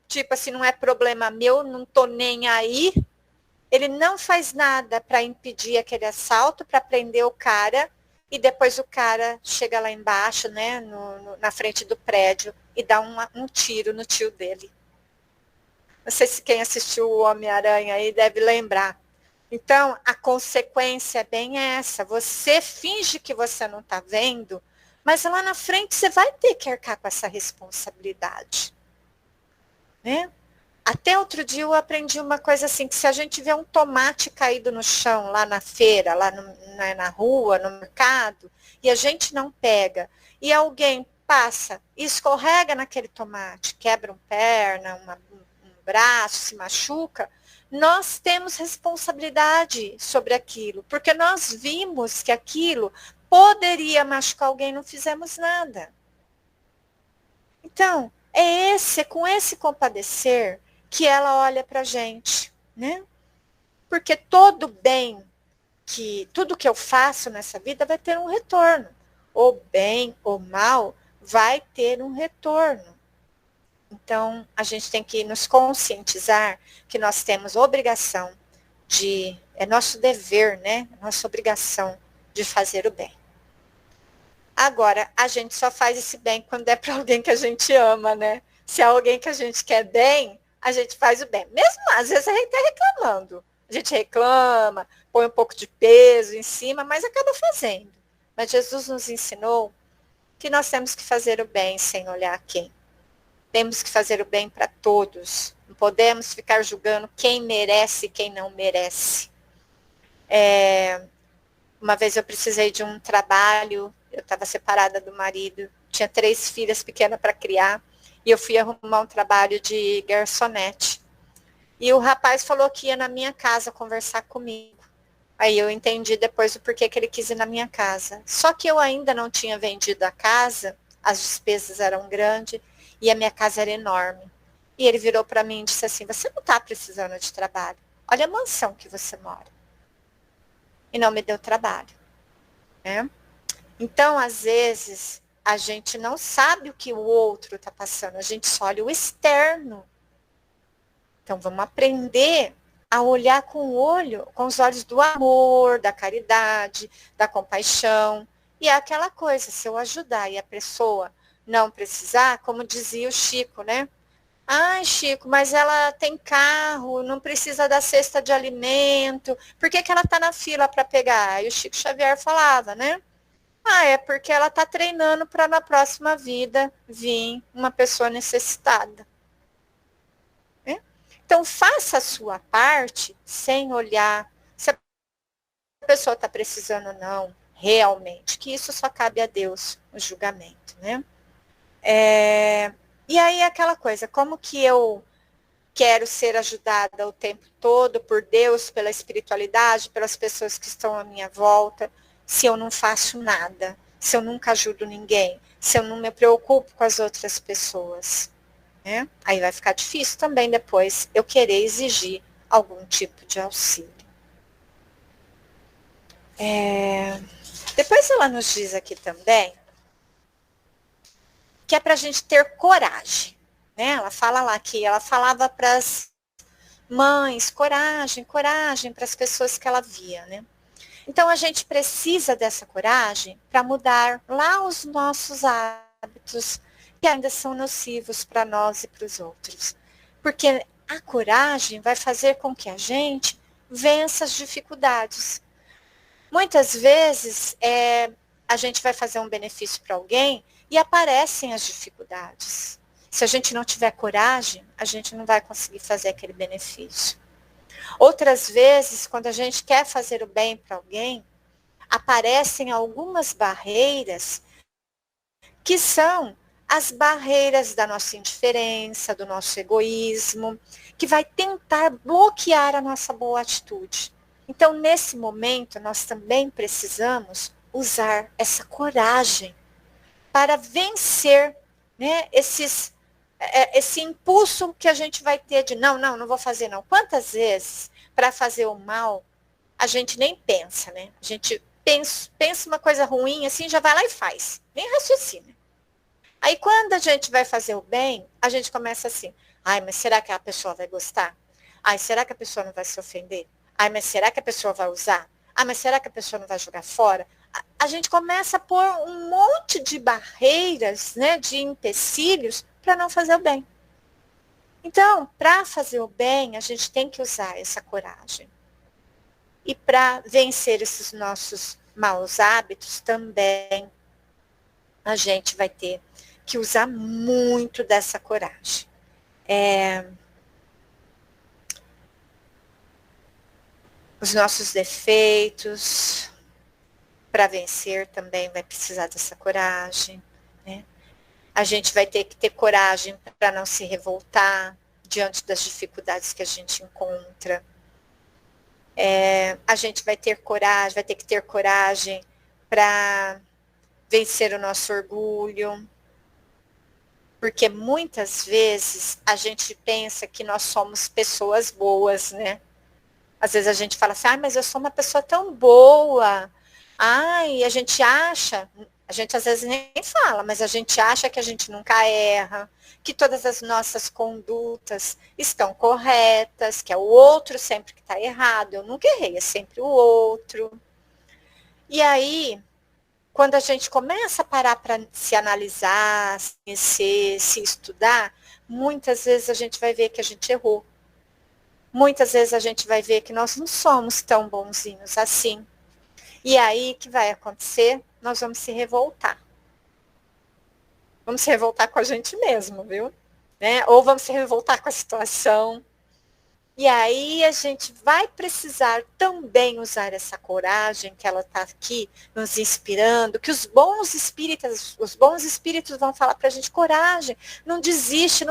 tipo assim, não é problema meu, não tô nem aí. Ele não faz nada para impedir aquele assalto, para prender o cara, e depois o cara chega lá embaixo, né, na frente do prédio, e dá um tiro no tio dele. Não sei se quem assistiu o Homem-Aranha aí deve lembrar. Então, a consequência é bem essa. Você finge que você não está vendo, mas lá na frente você vai ter que arcar com essa responsabilidade. Né? Até outro dia eu aprendi uma coisa assim, que se a gente vê um tomate caído no chão, lá na feira, lá na rua, no mercado, e a gente não pega, e alguém passa e escorrega naquele tomate, quebra uma perna, um braço, se machuca, nós temos responsabilidade sobre aquilo, porque nós vimos que aquilo poderia machucar alguém e não fizemos nada. Então, é com esse compadecer que ela olha para a gente, né? Porque todo bem, tudo que eu faço nessa vida vai ter um retorno. Ou bem ou mal, vai ter um retorno. Então, a gente tem que nos conscientizar que nós temos obrigação é nosso dever, né? Nossa obrigação de fazer o bem. Agora, a gente só faz esse bem quando é para alguém que a gente ama, né? Se é alguém que a gente quer bem, a gente faz o bem. Mesmo às vezes a gente está reclamando. A gente reclama, põe um pouco de peso em cima, mas acaba fazendo. Mas Jesus nos ensinou que nós temos que fazer o bem sem olhar quem. Temos que fazer o bem para todos. Não podemos ficar julgando quem merece e quem não merece. Uma vez eu precisei de um trabalho, eu estava separada do marido, tinha 3 filhas pequenas para criar, e eu fui arrumar um trabalho de garçonete. E o rapaz falou que ia na minha casa conversar comigo. Aí eu entendi depois o porquê que ele quis ir na minha casa. Só que eu ainda não tinha vendido a casa, as despesas eram grandes, e a minha casa era enorme. E ele virou para mim e disse assim, você não está precisando de trabalho. Olha a mansão que você mora. E não me deu trabalho. Né? Então, às vezes, a gente não sabe o que o outro está passando. A gente só olha o externo. Então, vamos aprender a olhar com os olhos do amor, da caridade, da compaixão. E é aquela coisa, se eu ajudar e a pessoa não precisar, como dizia o Chico, né? Ai, Chico, mas ela tem carro, não precisa da cesta de alimento, por que ela está na fila para pegar? Aí o Chico Xavier falava, né? É porque ela está treinando para na próxima vida vir uma pessoa necessitada. Né? Então, faça a sua parte sem olhar se a pessoa está precisando ou não, realmente, que isso só cabe a Deus, o julgamento, né? E aí aquela coisa, como que eu quero ser ajudada o tempo todo por Deus, pela espiritualidade, pelas pessoas que estão à minha volta, se eu não faço nada, se eu nunca ajudo ninguém, se eu não me preocupo com as outras pessoas, né? Aí vai ficar difícil também depois eu querer exigir algum tipo de auxílio. Depois ela nos diz aqui também que é para a gente ter coragem, né? Ela fala lá que ela falava para as mães, coragem para as pessoas que ela via, né? Então, a gente precisa dessa coragem para mudar lá os nossos hábitos que ainda são nocivos para nós e para os outros. Porque a coragem vai fazer com que a gente vença as dificuldades. Muitas vezes, a gente vai fazer um benefício para alguém e aparecem as dificuldades. Se a gente não tiver coragem, a gente não vai conseguir fazer aquele benefício. Outras vezes, quando a gente quer fazer o bem para alguém, aparecem algumas barreiras que são as barreiras da nossa indiferença, do nosso egoísmo, que vai tentar bloquear a nossa boa atitude. Então, nesse momento, nós também precisamos usar essa coragem para vencer, né, esse impulso que a gente vai ter de não vou fazer não. Quantas vezes, para fazer o mal, a gente nem pensa, né? A gente pensa uma coisa ruim, assim, já vai lá e faz. Nem raciocina. Aí, quando a gente vai fazer o bem, a gente começa assim, ai, mas será que a pessoa vai gostar? Ai, será que a pessoa não vai se ofender? Ai, mas será que a pessoa vai usar? Ah, mas será que a pessoa não vai jogar fora? A gente começa a pôr um monte de barreiras, né, de empecilhos para não fazer o bem. Então, para fazer o bem, a gente tem que usar essa coragem. E para vencer esses nossos maus hábitos também, a gente vai ter que usar muito dessa coragem. Os nossos defeitos, para vencer também vai precisar dessa coragem, né? A gente vai ter que ter coragem para não se revoltar diante das dificuldades que a gente encontra. A gente vai ter que ter coragem para vencer o nosso orgulho, porque muitas vezes a gente pensa que nós somos pessoas boas, né? Às vezes a gente fala assim, mas eu sou uma pessoa tão boa. A gente acha, a gente às vezes nem fala, mas a gente acha que a gente nunca erra, que todas as nossas condutas estão corretas, que é o outro sempre que está errado. Eu nunca errei, é sempre o outro. E aí, quando a gente começa a parar para se analisar, se conhecer, se estudar, muitas vezes a gente vai ver que a gente errou. Muitas vezes a gente vai ver que nós não somos tão bonzinhos assim. E aí, o que vai acontecer? Nós vamos se revoltar. Vamos se revoltar com a gente mesmo, viu? Né? Ou vamos se revoltar com a situação. E aí a gente vai precisar também usar essa coragem que ela está aqui nos inspirando, que os bons espíritos vão falar para a gente, coragem, não desiste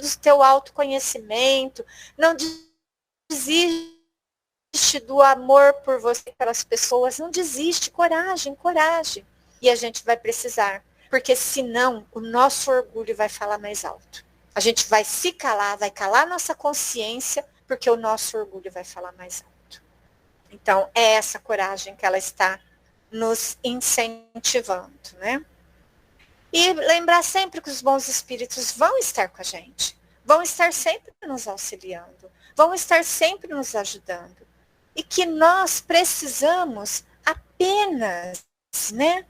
do teu autoconhecimento, não desiste do amor por você, pelas pessoas, não desiste, coragem. E a gente vai precisar, porque senão o nosso orgulho vai falar mais alto. A gente vai se calar, vai calar nossa consciência, porque o nosso orgulho vai falar mais alto. Então, é essa coragem que ela está nos incentivando, né? E lembrar sempre que os bons espíritos vão estar com a gente, vão estar sempre nos auxiliando, vão estar sempre nos ajudando. E que nós precisamos apenas, né,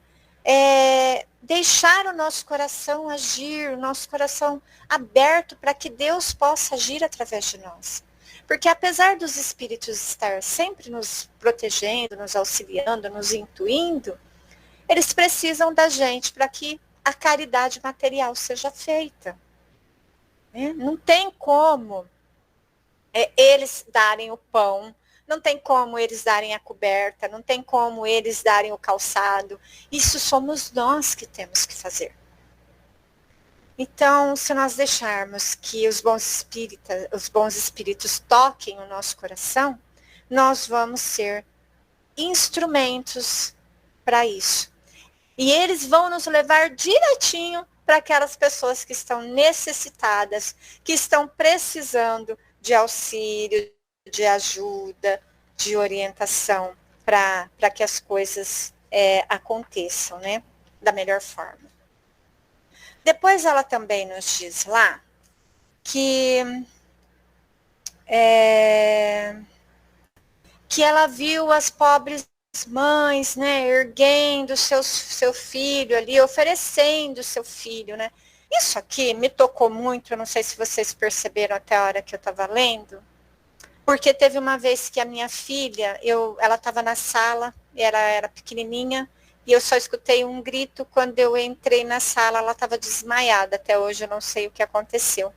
deixar o nosso coração agir, o nosso coração aberto para que Deus possa agir através de nós. Porque apesar dos espíritos estar sempre nos protegendo, nos auxiliando, nos intuindo, eles precisam da gente para que a caridade material seja feita. Né? Não tem como eles darem o pão, não tem como eles darem a coberta, não tem como eles darem o calçado. Isso somos nós que temos que fazer. Então, se nós deixarmos que os bons espíritos toquem o nosso coração, nós vamos ser instrumentos para isso. E eles vão nos levar direitinho para aquelas pessoas que estão necessitadas, que estão precisando de auxílio, de ajuda, de orientação, para que as coisas aconteçam, né, da melhor forma. Depois ela também nos diz lá que ela viu as pobres mães, né, erguendo seu filho ali, oferecendo seu filho, né? Isso aqui me tocou muito, eu não sei se vocês perceberam até a hora que eu estava lendo, porque teve uma vez que a minha filha, ela estava na sala, era pequenininha, e eu só escutei um grito quando eu entrei na sala, ela estava desmaiada, até hoje eu não sei o que aconteceu.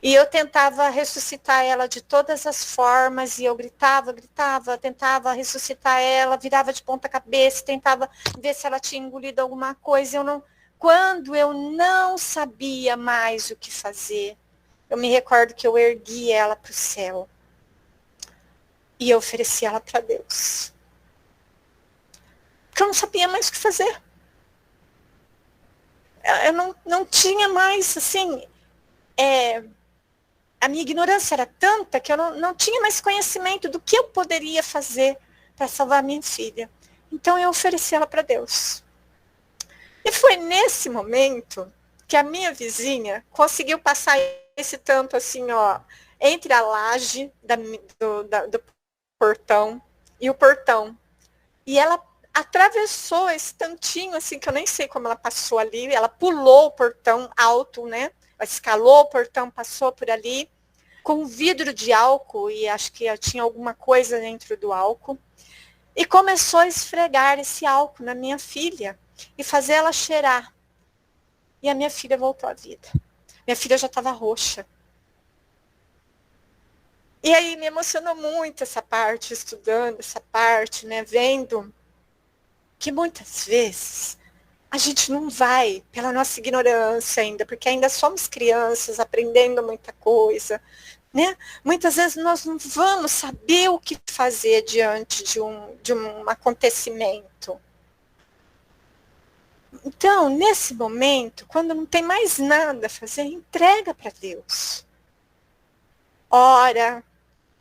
E eu tentava ressuscitar ela de todas as formas, e eu gritava, tentava ressuscitar ela, virava de ponta cabeça, tentava ver se ela tinha engolido alguma coisa. Quando eu não sabia mais o que fazer, eu me recordo que eu ergui ela para o céu e eu ofereci ela para Deus. Porque eu não sabia mais o que fazer. Eu não tinha mais, assim, a minha ignorância era tanta que eu não tinha mais conhecimento do que eu poderia fazer para salvar minha filha. Então eu ofereci ela para Deus. E foi nesse momento que a minha vizinha conseguiu passar esse tanto assim, ó, entre a laje do portão e o portão. E ela atravessou esse tantinho, assim, que eu nem sei como ela passou ali. Ela pulou o portão alto, né? Ela escalou o portão, passou por ali, com um vidro de álcool, e acho que tinha alguma coisa dentro do álcool, e começou a esfregar esse álcool na minha filha e fazer ela cheirar. E a minha filha voltou à vida. Minha filha já estava roxa. E aí me emocionou muito essa parte, estudando essa parte, né, vendo que muitas vezes a gente não vai pela nossa ignorância ainda, porque ainda somos crianças aprendendo muita coisa, né? Muitas vezes nós não vamos saber o que fazer diante de um acontecimento. Então, nesse momento, quando não tem mais nada a fazer, entrega para Deus. Ora,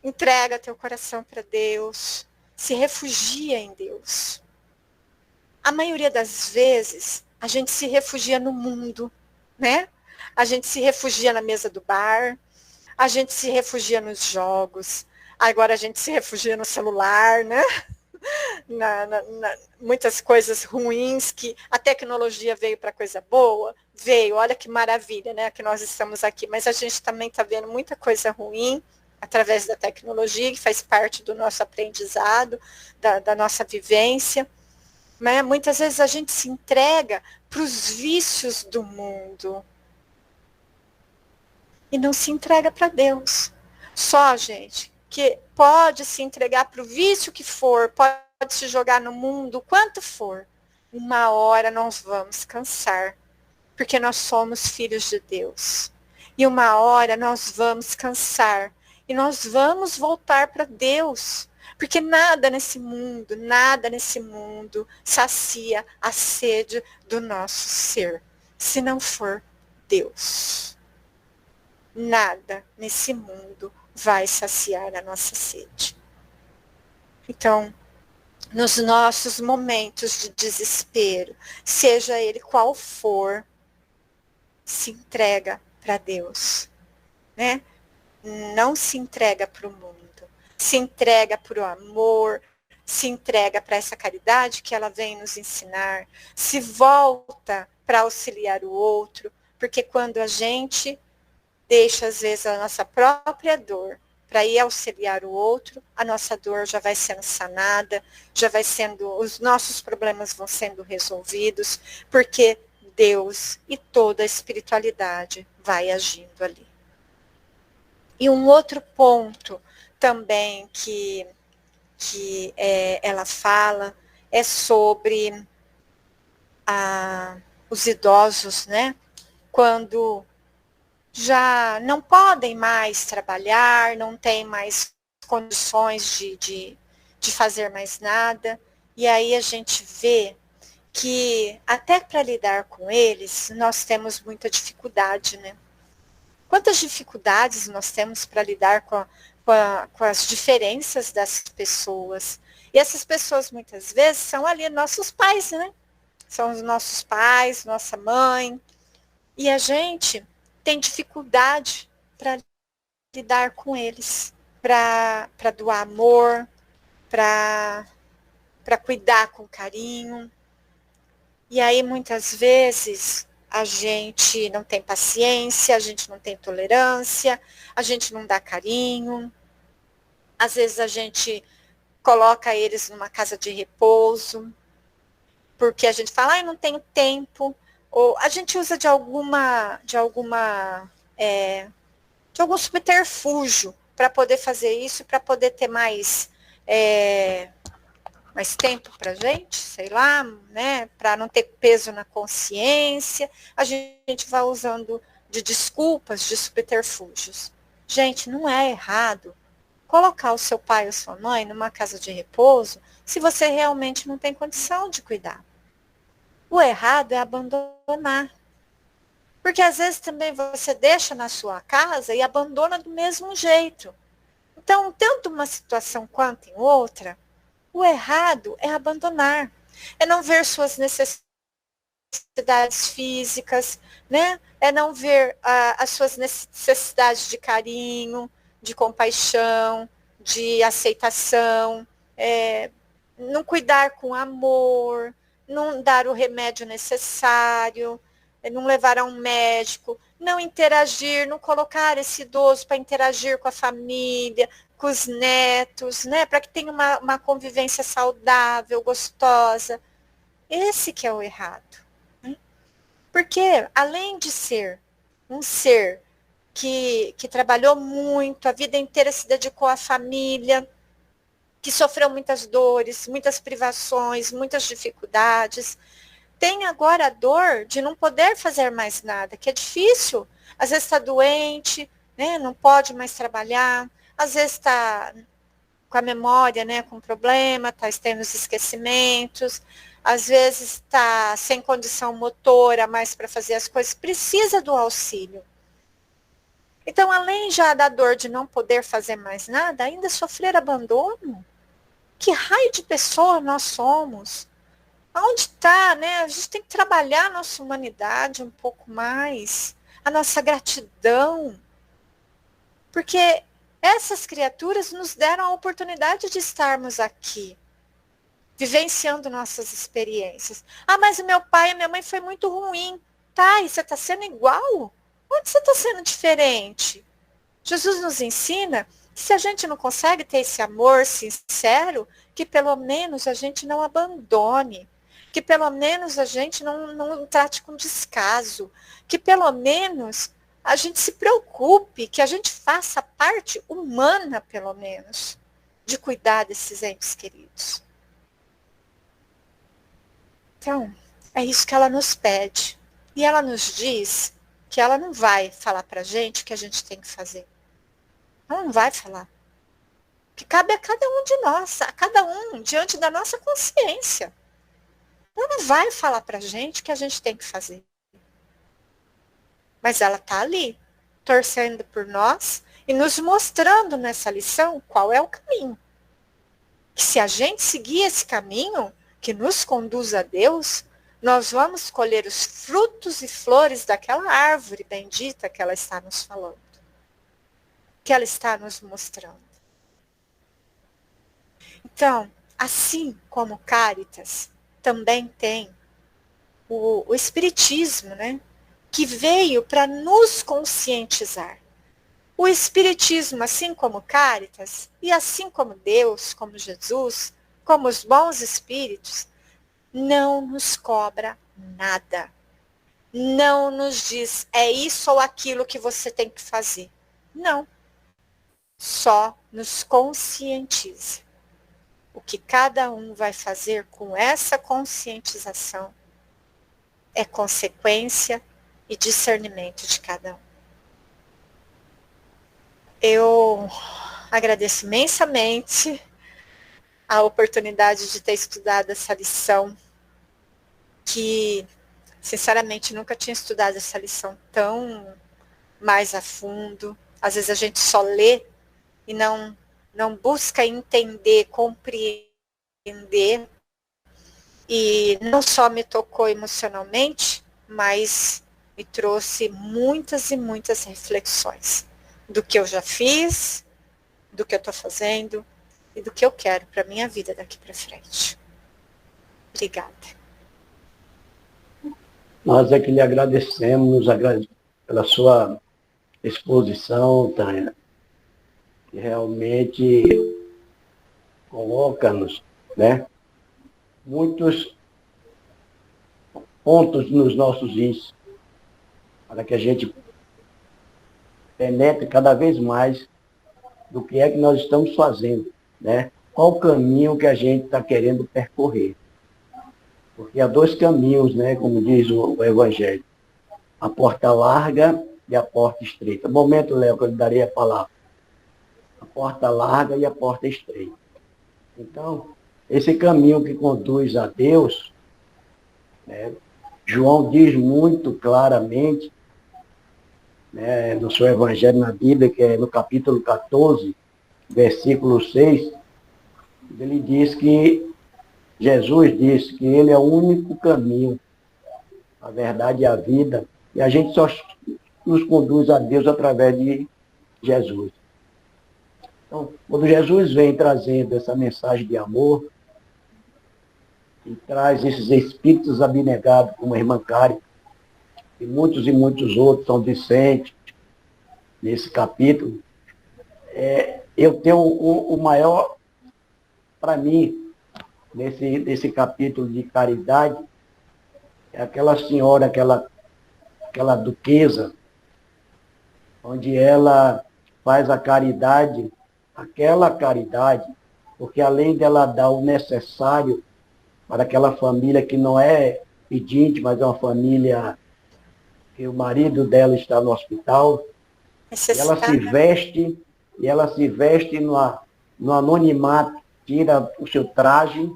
entrega teu coração para Deus, se refugia em Deus. A maioria das vezes, a gente se refugia no mundo, né? A gente se refugia na mesa do bar, a gente se refugia nos jogos, agora a gente se refugia no celular, né? Muitas coisas ruins que a tecnologia veio para coisa boa, veio, olha que maravilha, né? Que nós estamos aqui, mas a gente também está vendo muita coisa ruim através da tecnologia, que faz parte do nosso aprendizado, da nossa vivência. Né? Muitas vezes a gente se entrega para os vícios do mundo e não se entrega para Deus. Só, gente, que pode se entregar para o vício que for, pode se jogar no mundo, quanto for. Uma hora nós vamos cansar, porque nós somos filhos de Deus. E uma hora nós vamos cansar e nós vamos voltar para Deus. Porque nada nesse mundo sacia a sede do nosso ser, se não for Deus. Nada nesse mundo vai saciar a nossa sede. Então, nos nossos momentos de desespero, seja ele qual for, se entrega para Deus, né? Não se entrega para o mundo, se entrega para o amor, se entrega para essa caridade que ela vem nos ensinar, se volta para auxiliar o outro, porque quando a gente deixa, às vezes, a nossa própria dor para ir auxiliar o outro, a nossa dor já vai sendo sanada, já vai sendo, os nossos problemas vão sendo resolvidos, porque Deus e toda a espiritualidade vai agindo ali. E um outro ponto também que ela fala é sobre os idosos, né? Quando já não podem mais trabalhar, não têm mais condições de fazer mais nada. E aí a gente vê que até para lidar com eles, nós temos muita dificuldade, né? Quantas dificuldades nós temos para lidar com as diferenças das pessoas. E essas pessoas, muitas vezes, são ali nossos pais, né? São os nossos pais, nossa mãe. E a gente tem dificuldade para lidar com eles, para doar amor, para para cuidar com carinho. E aí, muitas vezes, a gente não tem paciência, a gente não tem tolerância, a gente não dá carinho. Às vezes, a gente coloca eles numa casa de repouso, porque a gente fala, eu não tenho tempo. Ou a gente usa de algum subterfúgio para poder fazer isso, para poder ter mais tempo para a gente, sei lá, né, para não ter peso na consciência, a gente vai usando de desculpas, de subterfúgios. Gente, não é errado colocar o seu pai ou sua mãe numa casa de repouso se você realmente não tem condição de cuidar. O errado é abandonar. Porque às vezes também você deixa na sua casa e abandona do mesmo jeito. Então, tanto uma situação quanto em outra, o errado é abandonar, é não ver suas necessidades físicas, né? É não ver as suas necessidades de carinho, de compaixão, de aceitação, não cuidar com amor, não dar o remédio necessário, não levar a um médico, não interagir, não colocar esse idoso para interagir com a família, com os netos, né, para que tenha uma convivência saudável, gostosa. Esse que é o errado. Né? Porque, além de ser um ser que trabalhou muito, a vida inteira se dedicou à família, que sofreu muitas dores, muitas privações, muitas dificuldades, tem agora a dor de não poder fazer mais nada, que é difícil. Às vezes está doente, né, não pode mais trabalhar, às vezes está com a memória, né, com problema, está tendo os esquecimentos, às vezes está sem condição motora mais para fazer as coisas, precisa do auxílio. Então, além já da dor de não poder fazer mais nada, ainda sofrer abandono? Que raio de pessoa nós somos? Onde está, né? A gente tem que trabalhar a nossa humanidade um pouco mais, a nossa gratidão. Porque essas criaturas nos deram a oportunidade de estarmos aqui, vivenciando nossas experiências. Ah, mas o meu pai e a minha mãe foi muito ruim. Tá, e você está sendo igual? Onde você está sendo diferente? Jesus nos ensina que se a gente não consegue ter esse amor sincero, que pelo menos a gente não abandone, que pelo menos a gente não trate com descaso, que pelo menos a gente se preocupe, que a gente faça parte humana, pelo menos, de cuidar desses entes queridos. Então, é isso que ela nos pede. E ela nos diz que ela não vai falar para a gente o que a gente tem que fazer. Ela não vai falar. Que cabe a cada um de nós, a cada um, diante da nossa consciência. Ela não vai falar para a gente o que a gente tem que fazer. Mas ela está ali, torcendo por nós e nos mostrando nessa lição qual é o caminho. Que se a gente seguir esse caminho, que nos conduz a Deus, nós vamos colher os frutos e flores daquela árvore bendita que ela está nos falando. Que ela está nos mostrando. Então, assim como Cáritas, também tem o Espiritismo, né? Que veio para nos conscientizar. O Espiritismo, assim como Cáritas, e assim como Deus, como Jesus, como os bons espíritos, não nos cobra nada. Não nos diz, é isso ou aquilo que você tem que fazer. Não. Só nos conscientiza. O que cada um vai fazer com essa conscientização é consequência e discernimento de cada um. Eu agradeço imensamente a oportunidade de ter estudado essa lição, que, sinceramente, nunca tinha estudado essa lição tão mais a fundo. Às vezes a gente só lê e não busca entender, compreender, e não só me tocou emocionalmente, mas me trouxe muitas e muitas reflexões do que eu já fiz, do que eu estou fazendo e do que eu quero para a minha vida daqui para frente. Obrigada. Nós é que lhe agradecemos pela sua exposição, Tânia, que realmente coloca-nos, né, muitos pontos nos nossos is, para que a gente penetre cada vez mais do que é que nós estamos fazendo, né? Qual o caminho que a gente está querendo percorrer. Porque há dois caminhos, né, como diz o Evangelho. A porta larga e a porta estreita. Momento, Léo, que eu lhe darei a palavra. A porta larga e a porta estreita. Então, esse caminho que conduz a Deus, né, João diz muito claramente, né, no seu Evangelho na Bíblia, que é no capítulo 14, versículo 6, ele diz que, Jesus disse que ele é o único caminho, a verdade e a vida, e a gente só nos conduz a Deus através de Jesus. Então, quando Jesus vem trazendo essa mensagem de amor, e traz esses espíritos abnegados, como a irmã Karen, e muitos outros, São Vicente, nesse capítulo, eu tenho o maior, para mim, nesse capítulo de caridade, é aquela senhora, aquela duquesa, onde ela faz a caridade, aquela caridade, porque além dela dar o necessário para aquela família que não é pedinte, mas é uma família que o marido dela está no hospital, e ela se veste no anonimato, tira o seu traje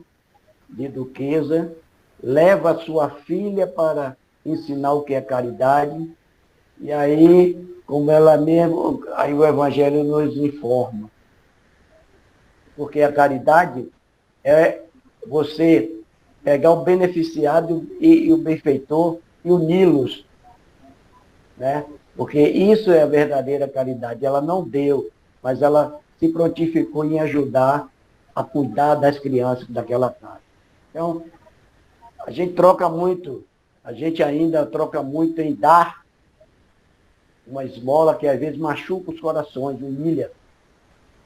de duquesa, leva a sua filha para ensinar o que é caridade, e aí, como ela mesmo, aí o Evangelho nos informa. Porque a caridade é você pegar o beneficiado e o benfeitor e uni-los, né? Porque isso é a verdadeira caridade. Ela não deu, mas ela se prontificou em ajudar a cuidar das crianças daquela casa. Então, a gente ainda troca muito em dar uma esmola que às vezes machuca os corações, humilha,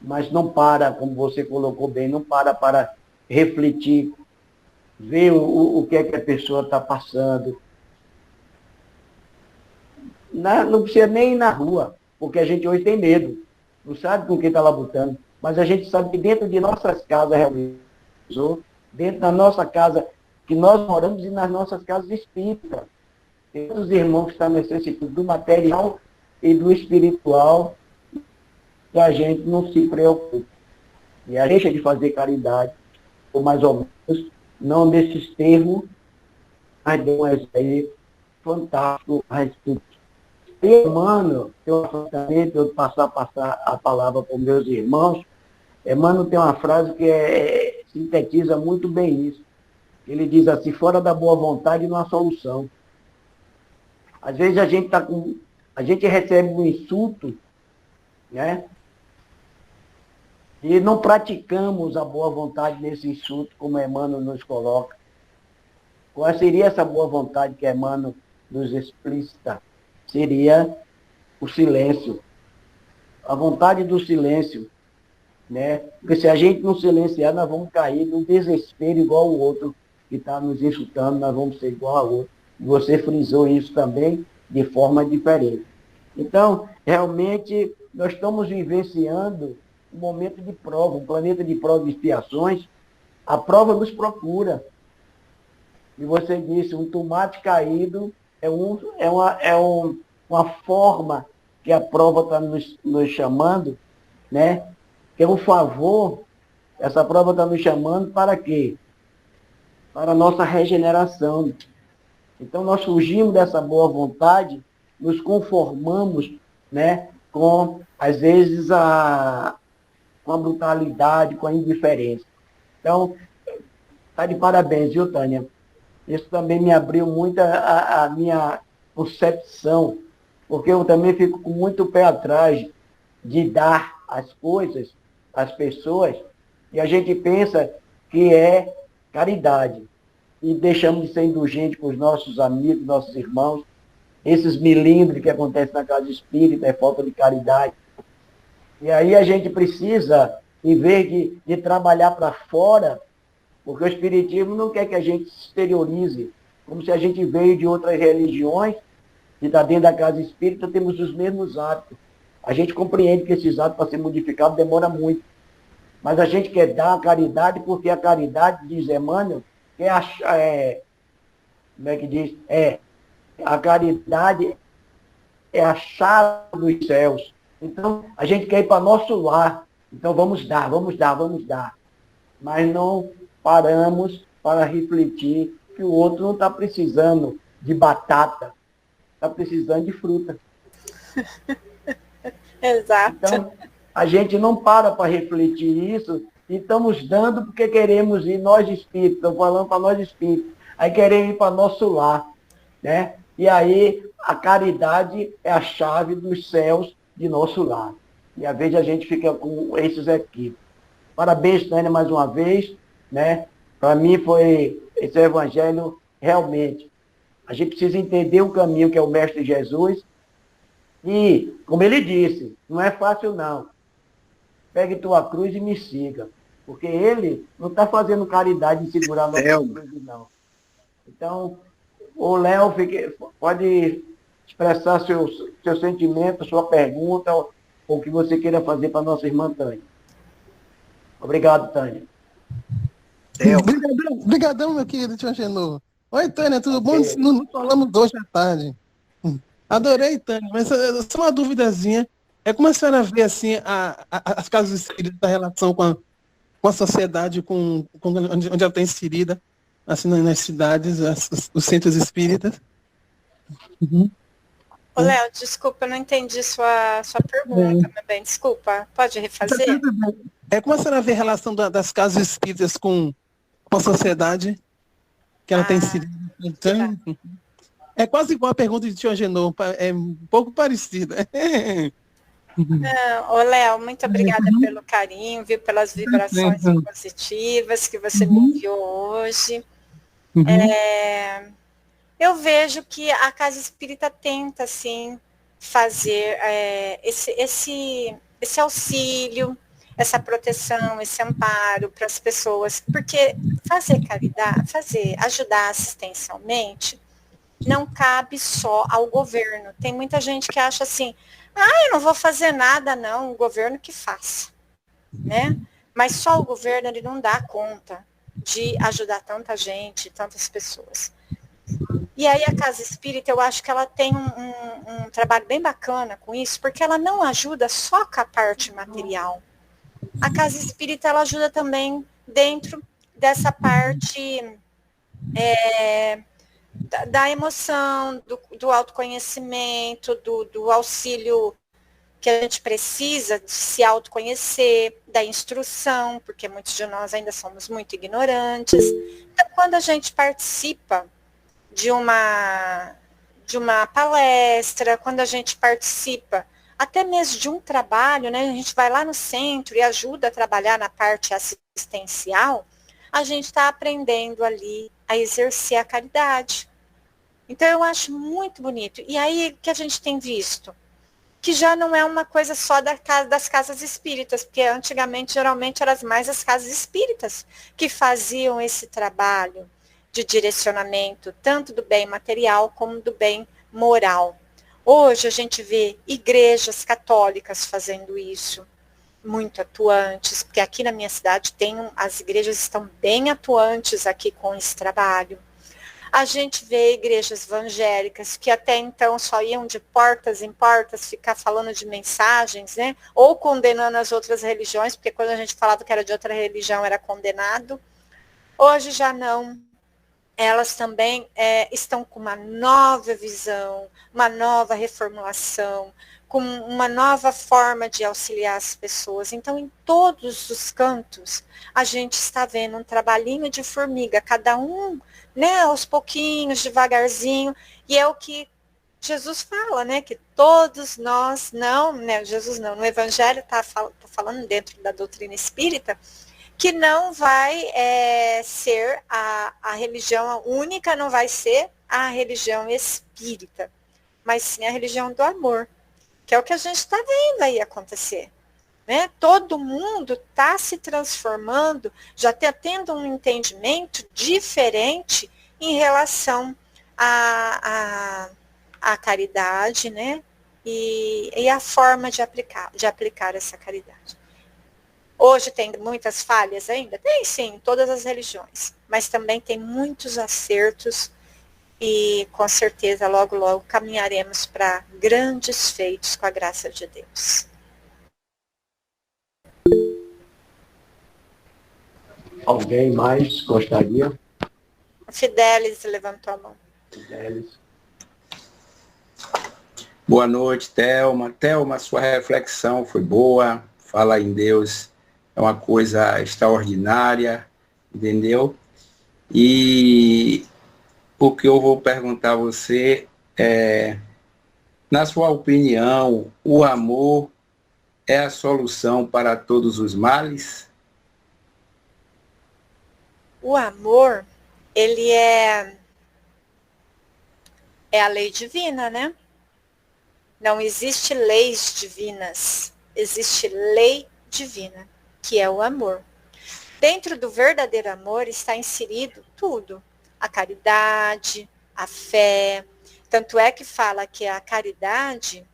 mas não para, como você colocou bem, não para refletir, ver o que é que a pessoa está passando. Não precisa nem ir na rua, porque a gente hoje tem medo, não sabe com quem está labutando, mas a gente sabe que dentro de nossas casas realizou, dentro da nossa casa, que nós moramos e nas nossas casas espíritas. Tem os irmãos que estão necessitando do material e do espiritual, e a gente não se preocupa. E a gente deixa de fazer caridade, ou mais ou menos, não nesses termos, mas deu um exemplo fantástico a respeito. Emmanuel, eu passar a palavra para os meus irmãos, Emmanuel tem uma frase que sintetiza muito bem isso. Ele diz assim, fora da boa vontade não há solução. Às vezes a gente recebe um insulto, né? E não praticamos a boa vontade nesse insulto, como Emmanuel nos coloca. Qual seria essa boa vontade que Emmanuel nos explicita? Seria o silêncio. A vontade do silêncio, né? Porque se a gente não silenciar, nós vamos cair no desespero igual o outro que está nos insultando, nós vamos ser igual ao outro. E você frisou isso também de forma diferente. Então, realmente, nós estamos vivenciando um momento de prova, um planeta de prova e expiações. A prova nos procura. E você disse, um tomate caído uma forma que a prova está nos chamando, né? Que é um favor, essa prova está nos chamando para quê? Para a nossa regeneração. Então, nós fugimos dessa boa vontade, nos conformamos, né, com, às vezes, com a brutalidade, com a indiferença. Então, está de parabéns, viu, Tânia? Isso também me abriu muito a minha concepção, porque eu também fico com muito pé atrás de dar as coisas às pessoas, e a gente pensa que é caridade. e deixamos de ser indulgentes com os nossos amigos, nossos irmãos. Esses milindres que acontecem na casa espírita é falta de caridade. E aí a gente precisa, em vez de trabalhar para fora, porque o Espiritismo não quer que a gente se exteriorize, como se a gente veio de outras religiões, e está dentro da casa espírita, temos os mesmos hábitos. A gente compreende que esses hábitos, para ser modificados, demora muito. Mas a gente quer dar a caridade, porque a caridade, diz Emmanuel, como é que diz? A caridade é a chave dos céus. Então, a gente quer ir para nosso lar. Então, vamos dar, vamos dar, vamos dar. Mas não paramos para refletir que o outro não está precisando de batata, está precisando de fruta. Exato. Então, a gente não para refletir isso e estamos dando porque queremos ir nós espíritos, estamos falando para nós espíritos. Aí queremos ir para nosso lar, né? E aí a caridade é a chave dos céus de nosso lar. E às vezes a gente fica com esses equívocos. Parabéns, Tânia, mais uma vez, né? Para mim foi esse evangelho realmente. A gente precisa entender o caminho que é o Mestre Jesus. E, como ele disse, não é fácil não. Pegue tua cruz e me siga. Porque ele não está fazendo caridade em segurar nossa cruz, não. Então, o Léo pode expressar seu sentimento, sua pergunta, ou o que você queira fazer para a nossa irmã Tânia. Obrigado, Tânia. Obrigadão, meu querido tio Angenor. Oi, Tânia, tudo bom? Não falamos hoje à tarde. Adorei, Tânia, mas só uma duvidazinha. Como a senhora vê assim, as casas espíritas, a relação com a sociedade, onde ela está inserida, assim, nas cidades, os centros espíritas? Uhum. Ô, Léo, desculpa, eu não entendi sua pergunta, meu bem. Desculpa, pode refazer? Como a senhora vê a relação das casas espíritas com a sociedade que ela está inserida? Então, é quase igual a pergunta de tio Angenor, é um pouco parecida. Ô, Léo, muito obrigada pelo carinho, viu, pelas vibrações positivas que você me enviou hoje. Eu vejo que a Casa Espírita tenta, sim, fazer esse auxílio, essa proteção, esse amparo para as pessoas, porque fazer caridade, ajudar assistencialmente, não cabe só ao governo. Tem muita gente que acha assim, eu não vou fazer nada, não, o governo que faça, né? Mas só o governo, ele não dá conta de ajudar tanta gente, tantas pessoas. E aí a Casa Espírita, eu acho que ela tem um trabalho bem bacana com isso, porque ela não ajuda só com a parte material. A Casa Espírita, ela ajuda também dentro dessa parte da emoção, do autoconhecimento, do auxílio que a gente precisa de se autoconhecer, da instrução, porque muitos de nós ainda somos muito ignorantes. Então, quando a gente participa de uma palestra, quando a gente participa até mesmo de um trabalho, né, a gente vai lá no centro e ajuda a trabalhar na parte assistencial, a gente está aprendendo ali a exercer a caridade. Então, eu acho muito bonito. E aí, o que a gente tem visto? Que já não é uma coisa só das casas espíritas, porque antigamente, geralmente, eram mais as casas espíritas que faziam esse trabalho de direcionamento, tanto do bem material como do bem moral. Hoje, a gente vê igrejas católicas fazendo isso, muito atuantes, porque aqui na minha cidade as igrejas estão bem atuantes aqui com esse trabalho. A gente vê igrejas evangélicas que até então só iam de portas em portas ficar falando de mensagens, né? Ou condenando as outras religiões, porque quando a gente falava que era de outra religião era condenado. Hoje já não. Elas também estão com uma nova visão, uma nova reformulação, com uma nova forma de auxiliar as pessoas. Então, em todos os cantos, a gente está vendo um trabalhinho de formiga, cada um, né, aos pouquinhos, devagarzinho, e é o que Jesus fala, né, que todos nós, Jesus não, no Evangelho está falando dentro da doutrina espírita, que não vai ser a religião única, não vai ser a religião espírita, mas sim a religião do amor, que é o que a gente está vendo aí acontecer. Né? Todo mundo está se transformando, já está tendo um entendimento diferente em relação à caridade, né? E a forma de aplicar essa caridade. Hoje tem muitas falhas ainda? Tem sim, em todas as religiões, mas também tem muitos acertos e com certeza logo, logo caminharemos para grandes feitos com a graça de Deus. Alguém mais gostaria? Fidelis levantou a mão. Fidelis. Boa noite, Thelma. Thelma, sua reflexão foi boa. Falar em Deus é uma coisa extraordinária, entendeu? E o que eu vou perguntar a você é, na sua opinião, o amor é a solução para todos os males? O amor, ele é a lei divina, né? Não existe leis divinas, existe lei divina, que é o amor. Dentro do verdadeiro amor está inserido tudo, a caridade, a fé. Tanto é que fala que a caridade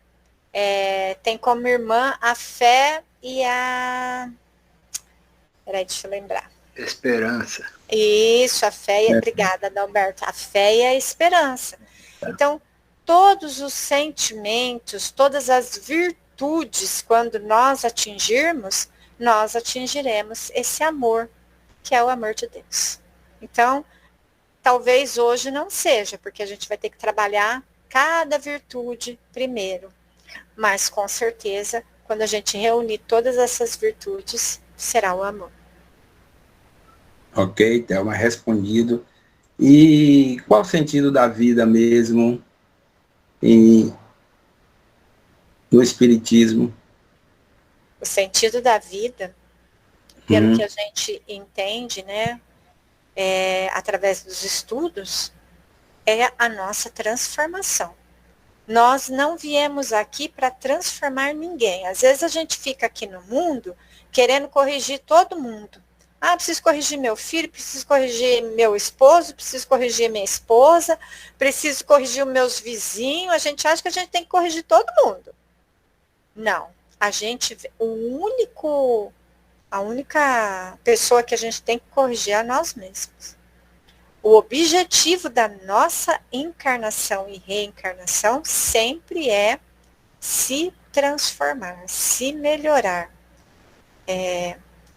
tem como irmã a fé e a... Peraí, deixa eu lembrar. Esperança. Isso, a fé e obrigada, Adalberto. A fé e a esperança. Então, todos os sentimentos, todas as virtudes, quando nós atingirmos, nós atingiremos esse amor, que é o amor de Deus. Então, talvez hoje não seja, porque a gente vai ter que trabalhar cada virtude primeiro. Mas, com certeza, quando a gente reunir todas essas virtudes, será o amor. Ok, Thelma, respondido. E qual o sentido da vida mesmo no Espiritismo? O sentido da vida, pelo que a gente entende, né, através dos estudos, é a nossa transformação. Nós não viemos aqui para transformar ninguém. Às vezes a gente fica aqui no mundo querendo corrigir todo mundo. Ah, preciso corrigir meu filho, preciso corrigir meu esposo, preciso corrigir minha esposa, preciso corrigir os meus vizinhos. A gente acha que a gente tem que corrigir todo mundo. Não. A única pessoa que a gente tem que corrigir é nós mesmos. O objetivo da nossa encarnação e reencarnação sempre é se transformar, se melhorar.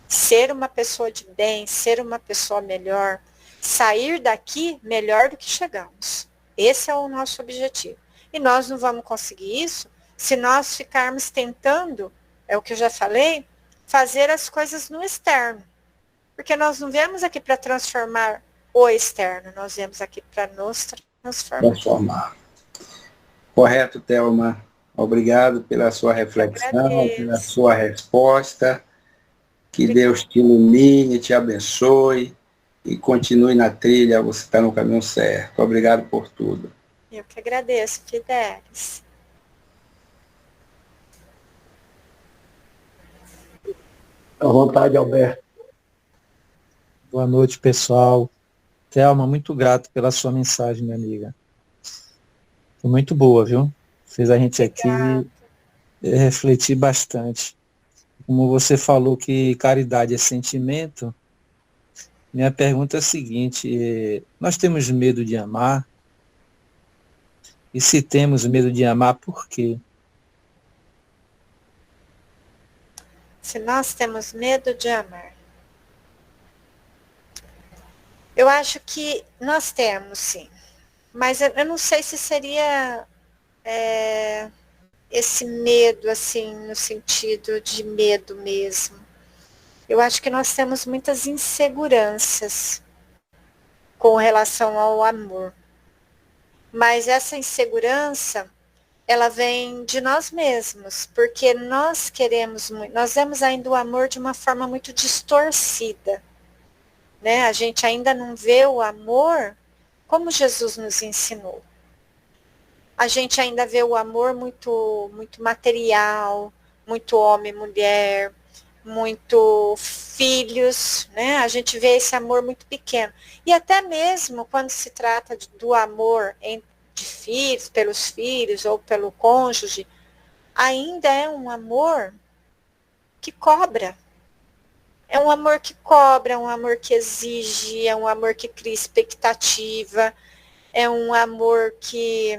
Ser uma pessoa de bem, ser uma pessoa melhor, sair daqui melhor do que chegamos. Esse é o nosso objetivo. E nós não vamos conseguir isso se nós ficarmos tentando, é o que eu já falei, fazer as coisas no externo. Porque nós não viemos aqui para transformar o externo, nós viemos aqui para nos transformar. Correto, Thelma. Obrigado pela sua reflexão, pela sua resposta. Que Deus te ilumine, te abençoe e continue na trilha, você está no caminho certo. Obrigado por tudo. Eu que agradeço, Fidelis. À vontade, Alberto. Boa noite, pessoal. Thelma, muito grato pela sua mensagem, minha amiga. Foi muito boa, viu? Fez a gente aqui refletir bastante. Como você falou que caridade é sentimento, minha pergunta é a seguinte: nós temos medo de amar? E se temos medo de amar, por quê? Se nós temos medo de amar, eu acho que nós temos, sim. Mas eu não sei se seria esse medo, assim, no sentido de medo mesmo. Eu acho que nós temos muitas inseguranças com relação ao amor. Mas essa insegurança ela vem de nós mesmos, porque nós queremos muito, nós vemos ainda o amor de uma forma muito distorcida, né? A gente ainda não vê o amor como Jesus nos ensinou. A gente ainda vê o amor muito, muito material, muito homem e mulher, muito filhos, né? A gente vê esse amor muito pequeno. E até mesmo quando se trata do amor de filhos, pelos filhos ou pelo cônjuge, ainda é um amor que cobra. É um amor que cobra, é um amor que exige, é um amor que cria expectativa, é um amor que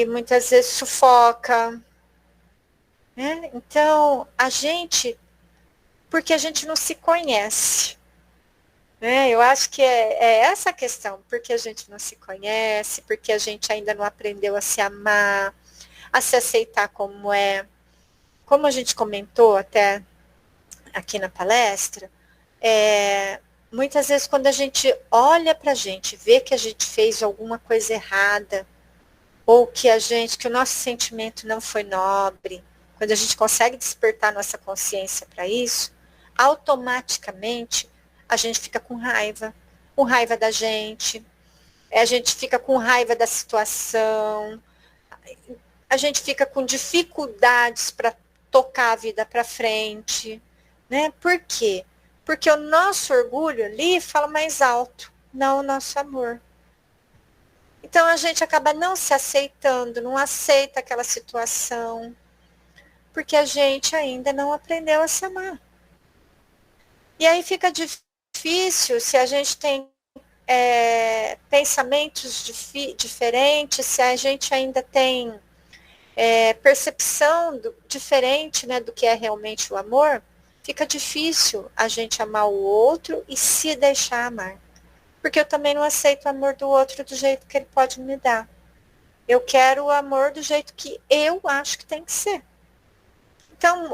muitas vezes sufoca, né? Então, porque a gente não se conhece, né? Eu acho que é essa a questão, porque a gente não se conhece, porque a gente ainda não aprendeu a se amar, a se aceitar como é. Como a gente comentou até aqui na palestra, muitas vezes quando a gente olha pra gente, vê que a gente fez alguma coisa errada, ou que o nosso sentimento não foi nobre, quando a gente consegue despertar nossa consciência para isso, automaticamente a gente fica com raiva da gente, a gente fica com raiva da situação, a gente fica com dificuldades para tocar a vida para frente, né? Por quê? Porque o nosso orgulho ali fala mais alto, não o nosso amor. Então a gente acaba não se aceitando, não aceita aquela situação, porque a gente ainda não aprendeu a se amar. E aí fica difícil se a gente tem pensamentos diferentes, se a gente ainda tem percepção diferente, né, do que é realmente o amor, fica difícil a gente amar o outro e se deixar amar. Porque eu também não aceito o amor do outro do jeito que ele pode me dar. Eu quero o amor do jeito que eu acho que tem que ser. Então,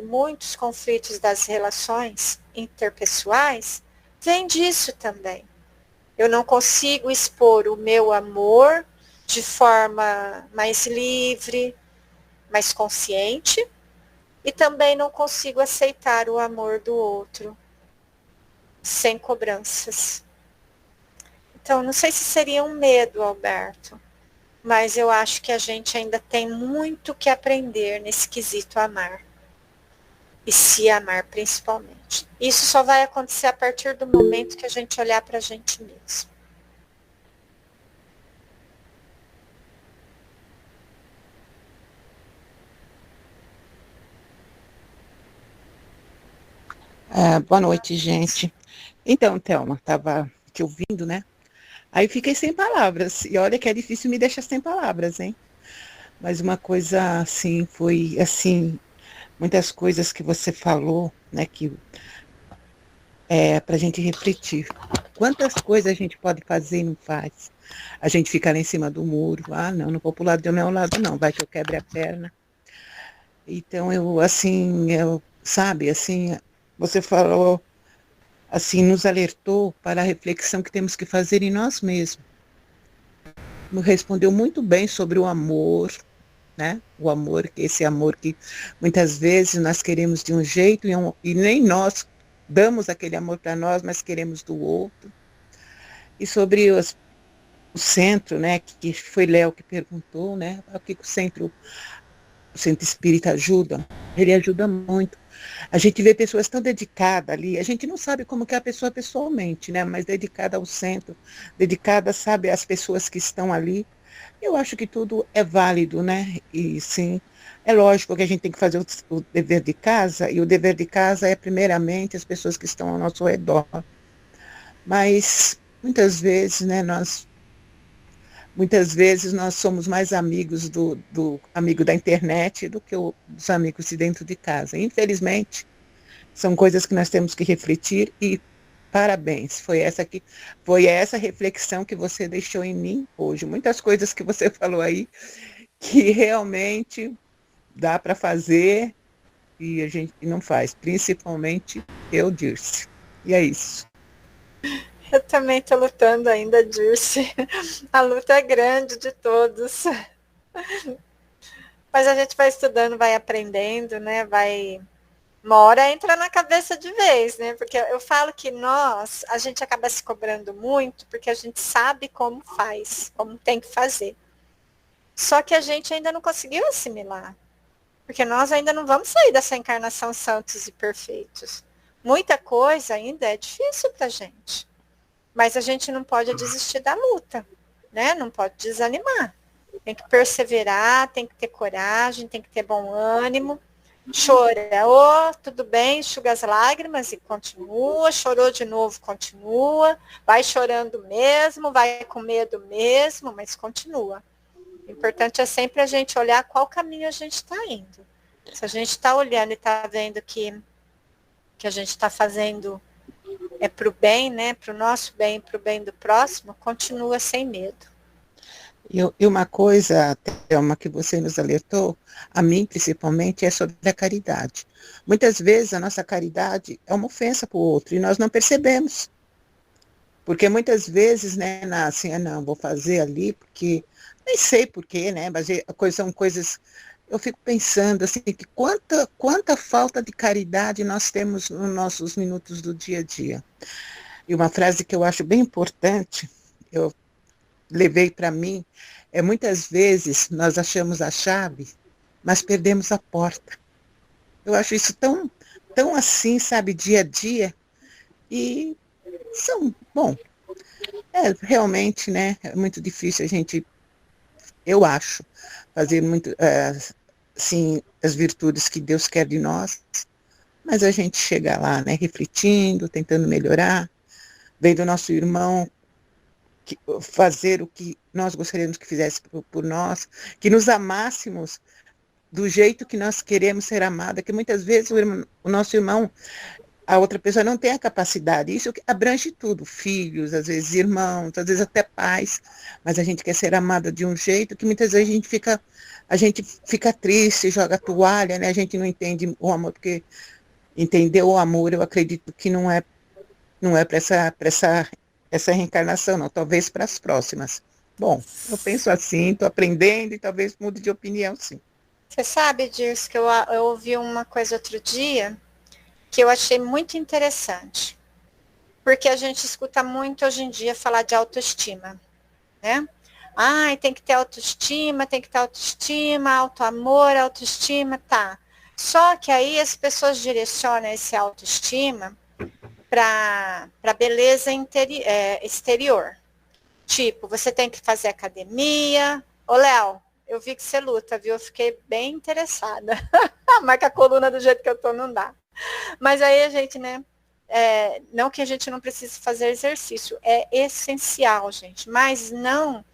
muitos conflitos das relações interpessoais, vem disso também. Eu não consigo expor o meu amor de forma mais livre, mais consciente, e também não consigo aceitar o amor do outro sem cobranças. Então, não sei se seria um medo, Alberto, mas eu acho que a gente ainda tem muito que aprender nesse quesito amar. E se amar, principalmente. Isso só vai acontecer a partir do momento que a gente olhar para a gente mesmo. Boa noite, gente. Então, Thelma, estava te ouvindo, né? Aí fiquei sem palavras. E olha que é difícil me deixar sem palavras, hein? Mas uma coisa, assim, foi, assim, muitas coisas que você falou, né, que para a gente refletir. Quantas coisas a gente pode fazer e não faz? A gente fica lá em cima do muro. Ah, não vou pro lado do meu lado, não. Vai que eu quebre a perna. Então, sabe, assim, você falou, assim, nos alertou para a reflexão que temos que fazer em nós mesmos. Respondeu muito bem sobre o amor, né? O amor, esse amor que muitas vezes nós queremos de um jeito e nem nós damos aquele amor para nós, mas queremos do outro. E sobre o centro, né? Que foi Léo que perguntou, né? O que o centro espírita ajuda? Ele ajuda muito. A gente vê pessoas tão dedicadas ali, a gente não sabe como que é a pessoa pessoalmente, né? Mas dedicada ao centro, dedicada, sabe, às pessoas que estão ali. Eu acho que tudo é válido, né? E sim, é lógico que a gente tem que fazer o dever de casa, e o dever de casa é primeiramente as pessoas que estão ao nosso redor. Mas muitas vezes, né, muitas vezes nós somos mais amigos do amigo da internet do que dos amigos de dentro de casa. Infelizmente, são coisas que nós temos que refletir e parabéns. Foi essa reflexão que você deixou em mim hoje. Muitas coisas que você falou aí que realmente dá para fazer e a gente não faz. Principalmente eu, Dirce. E é isso. Eu também estou lutando ainda, Dirce. A luta é grande de todos. Mas a gente vai estudando, vai aprendendo, né? Uma hora entra na cabeça de vez, né? Porque eu falo que a gente acaba se cobrando muito porque a gente sabe como faz, como tem que fazer. Só que a gente ainda não conseguiu assimilar. Porque nós ainda não vamos sair dessa encarnação santos e perfeitos. Muita coisa ainda é difícil para a gente. Mas a gente não pode desistir da luta, né? Não pode desanimar. Tem que perseverar, tem que ter coragem, tem que ter bom ânimo. Chora, tudo bem, enxuga as lágrimas e continua. Chorou de novo, continua. Vai chorando mesmo, vai com medo mesmo, mas continua. O importante é sempre a gente olhar qual caminho a gente está indo. Se a gente está olhando e está vendo que a gente está fazendo é para o bem, né? Para o nosso bem, para o bem do próximo, continua sem medo. E uma coisa, Thelma, que você nos alertou, a mim principalmente, é sobre a caridade. Muitas vezes a nossa caridade é uma ofensa para o outro e nós não percebemos. Porque muitas vezes, né, assim, não, vou fazer ali porque, nem sei porquê, né, mas são coisas, eu fico pensando, assim, que quanta falta de caridade nós temos nos nossos minutos do dia a dia. E uma frase que eu acho bem importante, eu levei para mim, muitas vezes nós achamos a chave, mas perdemos a porta. Eu acho isso tão assim, sabe, dia a dia, e realmente, né, é muito difícil a gente, eu acho, fazer muito, assim, as virtudes que Deus quer de nós, mas a gente chega lá, né, refletindo, tentando melhorar, vendo o nosso irmão fazer o que nós gostaríamos que fizesse por nós, que nos amássemos do jeito que nós queremos ser amada, que muitas vezes o nosso irmão, a outra pessoa não tem a capacidade, isso abrange tudo, filhos, às vezes irmãos, às vezes até pais, mas a gente quer ser amada de um jeito que muitas vezes a gente fica triste, joga a toalha, né? A gente não entende o amor, porque entender o amor, eu acredito que não é para essa reencarnação, não, talvez para as próximas. Bom, eu penso assim, estou aprendendo e talvez mude de opinião, sim. Você sabe, Dirce, que eu ouvi uma coisa outro dia que eu achei muito interessante. Porque a gente escuta muito hoje em dia falar de autoestima, né? Tem que ter autoestima, autoamor, autoestima, tá. Só que aí as pessoas direcionam esse autoestima para beleza exterior. Tipo, você tem que fazer academia. Ô, Léo, eu vi que você luta, viu? Eu fiquei bem interessada. Marca a coluna do jeito que eu tô, não dá. Mas aí a gente, né? Não que a gente não precise fazer exercício. É essencial, gente. Mas não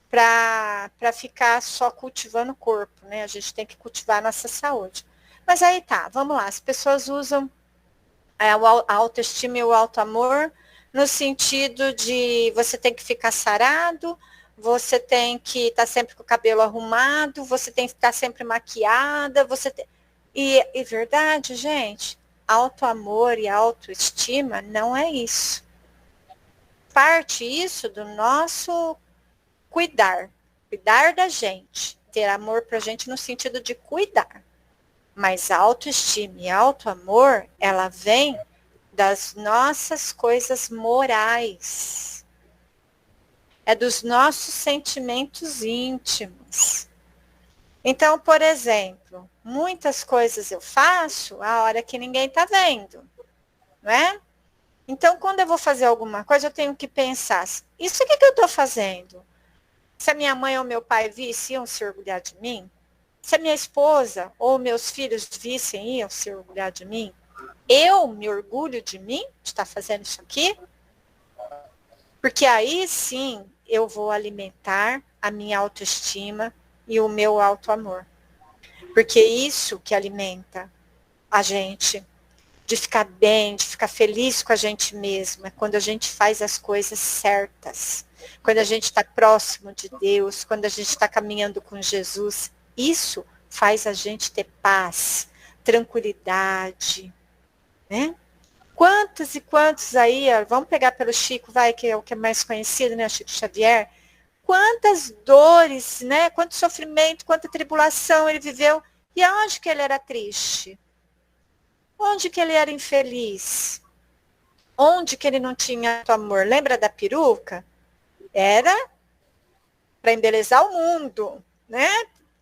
para ficar só cultivando o corpo, né? A gente tem que cultivar a nossa saúde. Mas aí tá, vamos lá. As pessoas usam a autoestima e o autoamor no sentido de você tem que ficar sarado, você tem que estar sempre com o cabelo arrumado, você tem que estar sempre maquiada, E verdade, gente, autoamor e autoestima não é isso. Parte isso do nosso cuidar da gente, ter amor pra gente no sentido de cuidar. Mas a autoestima e autoamor, ela vem das nossas coisas morais. É dos nossos sentimentos íntimos. Então, por exemplo, muitas coisas eu faço a hora que ninguém está vendo, não é? Então, quando eu vou fazer alguma coisa, eu tenho que pensar, isso aqui que eu estou fazendo, se a minha mãe ou meu pai vissem, iam se orgulhar de mim? Se a minha esposa ou meus filhos vissem, iam se orgulhar de mim? Eu me orgulho de mim, de estar fazendo isso aqui? Porque aí sim eu vou alimentar a minha autoestima e o meu autoamor. Porque isso que alimenta a gente de ficar bem, de ficar feliz com a gente mesmo, é quando a gente faz as coisas certas, quando a gente está próximo de Deus, quando a gente está caminhando com Jesus. Isso faz a gente ter paz, tranquilidade, né? Quantos e quantos aí, ó, vamos pegar pelo Chico, vai, que é o que é mais conhecido, né, Chico Xavier, quantas dores, né, quanto sofrimento, quanta tribulação ele viveu, e aonde que ele era triste? Onde que ele era infeliz? Onde que ele não tinha amor? Lembra da peruca? Era para embelezar o mundo, né?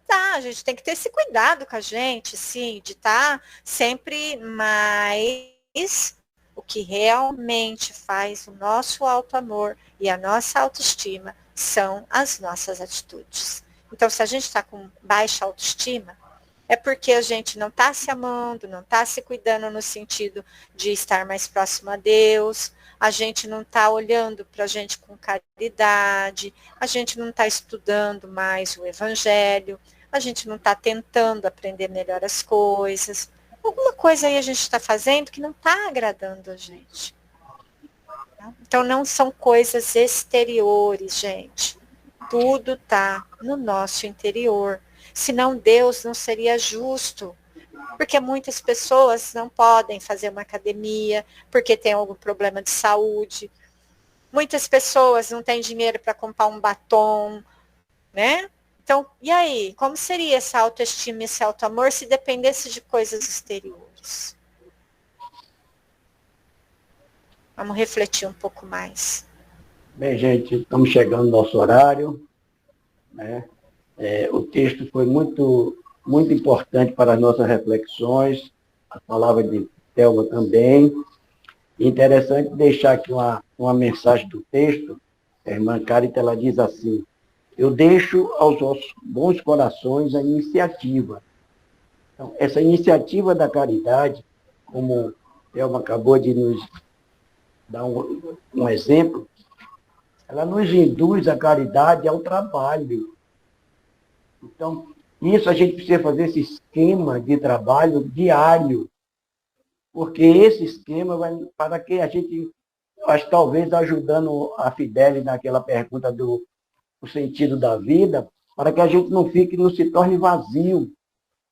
Tá, a gente tem que ter esse cuidado com a gente, sim, de estar sempre mais o que realmente faz o nosso auto-amor e a nossa autoestima são as nossas atitudes. Então, se a gente está com baixa autoestima, é porque a gente não está se amando, não está se cuidando no sentido de estar mais próximo a Deus, a gente não está olhando para a gente com caridade, a gente não está estudando mais o Evangelho, a gente não está tentando aprender melhor as coisas. Alguma coisa aí a gente está fazendo que não está agradando a gente. Então, não são coisas exteriores, gente. Tudo está no nosso interior. Senão Deus não seria justo. Porque muitas pessoas não podem fazer uma academia porque tem algum problema de saúde. Muitas pessoas não têm dinheiro para comprar um batom, né? Então, e aí? Como seria essa autoestima, esse auto-amor se dependesse de coisas exteriores? Vamos refletir um pouco mais. Bem, gente, estamos chegando no nosso horário, né? O texto foi muito importante para as nossas reflexões, a palavra de Thelma também. Interessante deixar aqui uma mensagem do texto. A irmã Carita, ela diz assim: eu deixo aos vossos bons corações a iniciativa. Então, essa iniciativa da caridade, como Thelma acabou de nos dar um exemplo, ela nos induz a caridade ao trabalho. Então, isso a gente precisa fazer esse esquema de trabalho diário, porque esse esquema vai para que a gente, acho que talvez ajudando a Fidele naquela pergunta do sentido da vida, para que a gente não se torne vazio.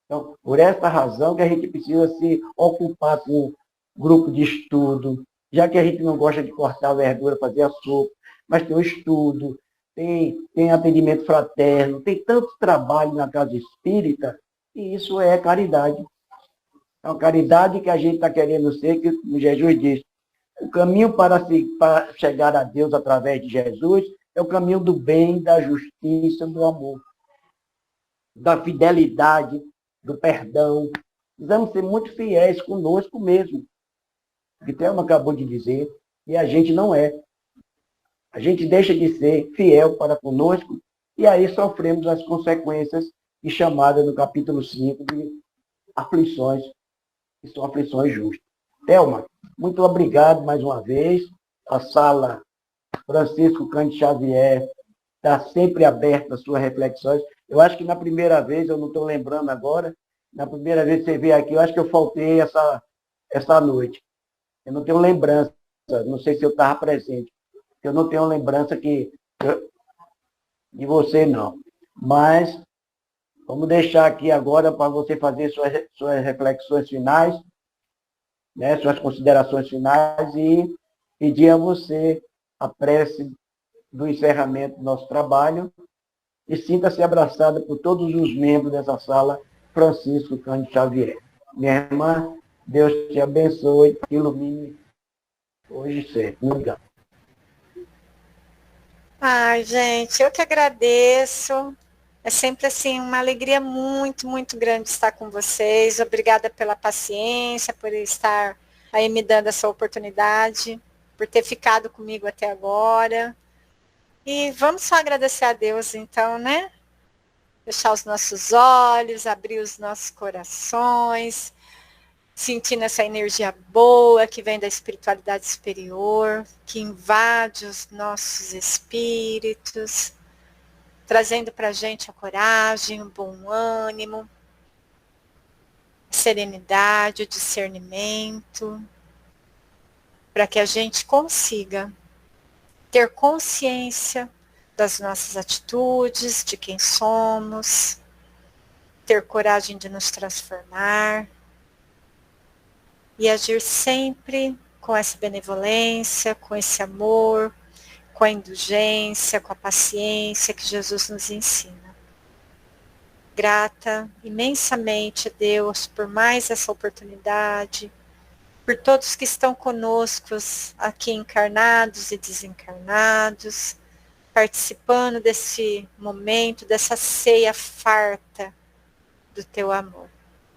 Então, por essa razão que a gente precisa se ocupar com grupo de estudo, já que a gente não gosta de cortar a verdura, fazer a sopa, mas tem o estudo, tem atendimento fraterno, tem tanto trabalho na casa espírita, e isso é caridade. É uma caridade que a gente está querendo ser, que Jesus diz, o caminho para chegar a Deus através de Jesus é o caminho do bem, da justiça, do amor, da fidelidade, do perdão. Precisamos ser muito fiéis conosco mesmo. O que Thelma acabou de dizer, e a gente não é. A gente deixa de ser fiel para conosco e aí sofremos as consequências e chamadas no capítulo 5 de aflições, que são aflições justas. Thelma, muito obrigado mais uma vez. A sala Francisco Cândido Xavier está sempre aberta às suas reflexões. Eu acho que na primeira vez, eu não estou lembrando agora, na primeira vez que você veio aqui, eu acho que eu faltei essa noite. Eu não tenho lembrança, não sei se eu estava presente. Eu não tenho lembrança de você, não. Mas vamos deixar aqui agora para você fazer suas reflexões finais, né, suas considerações finais e pedir a você a prece do encerramento do nosso trabalho e sinta-se abraçada por todos os membros dessa sala Francisco Cândido Xavier. Minha irmã, Deus te abençoe, te ilumine hoje e sempre. Muito obrigado. Ai, gente, eu que agradeço. É sempre assim uma alegria muito, muito grande estar com vocês. Obrigada pela paciência, por estar aí me dando essa oportunidade, por ter ficado comigo até agora. E vamos só agradecer a Deus, então, né? Fechar os nossos olhos, abrir os nossos corações, sentindo essa energia boa que vem da espiritualidade superior, que invade os nossos espíritos, trazendo para a gente a coragem, o bom ânimo, a serenidade, o discernimento, para que a gente consiga ter consciência das nossas atitudes, de quem somos, ter coragem de nos transformar, e agir sempre com essa benevolência, com esse amor, com a indulgência, com a paciência que Jesus nos ensina. Grata imensamente a Deus por mais essa oportunidade, por todos que estão conosco aqui encarnados e desencarnados, participando desse momento, dessa ceia farta do teu amor,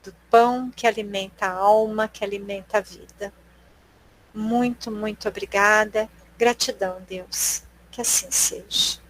do pão que alimenta a alma, que alimenta a vida. Muito, muito obrigada. Gratidão, Deus. Que assim seja.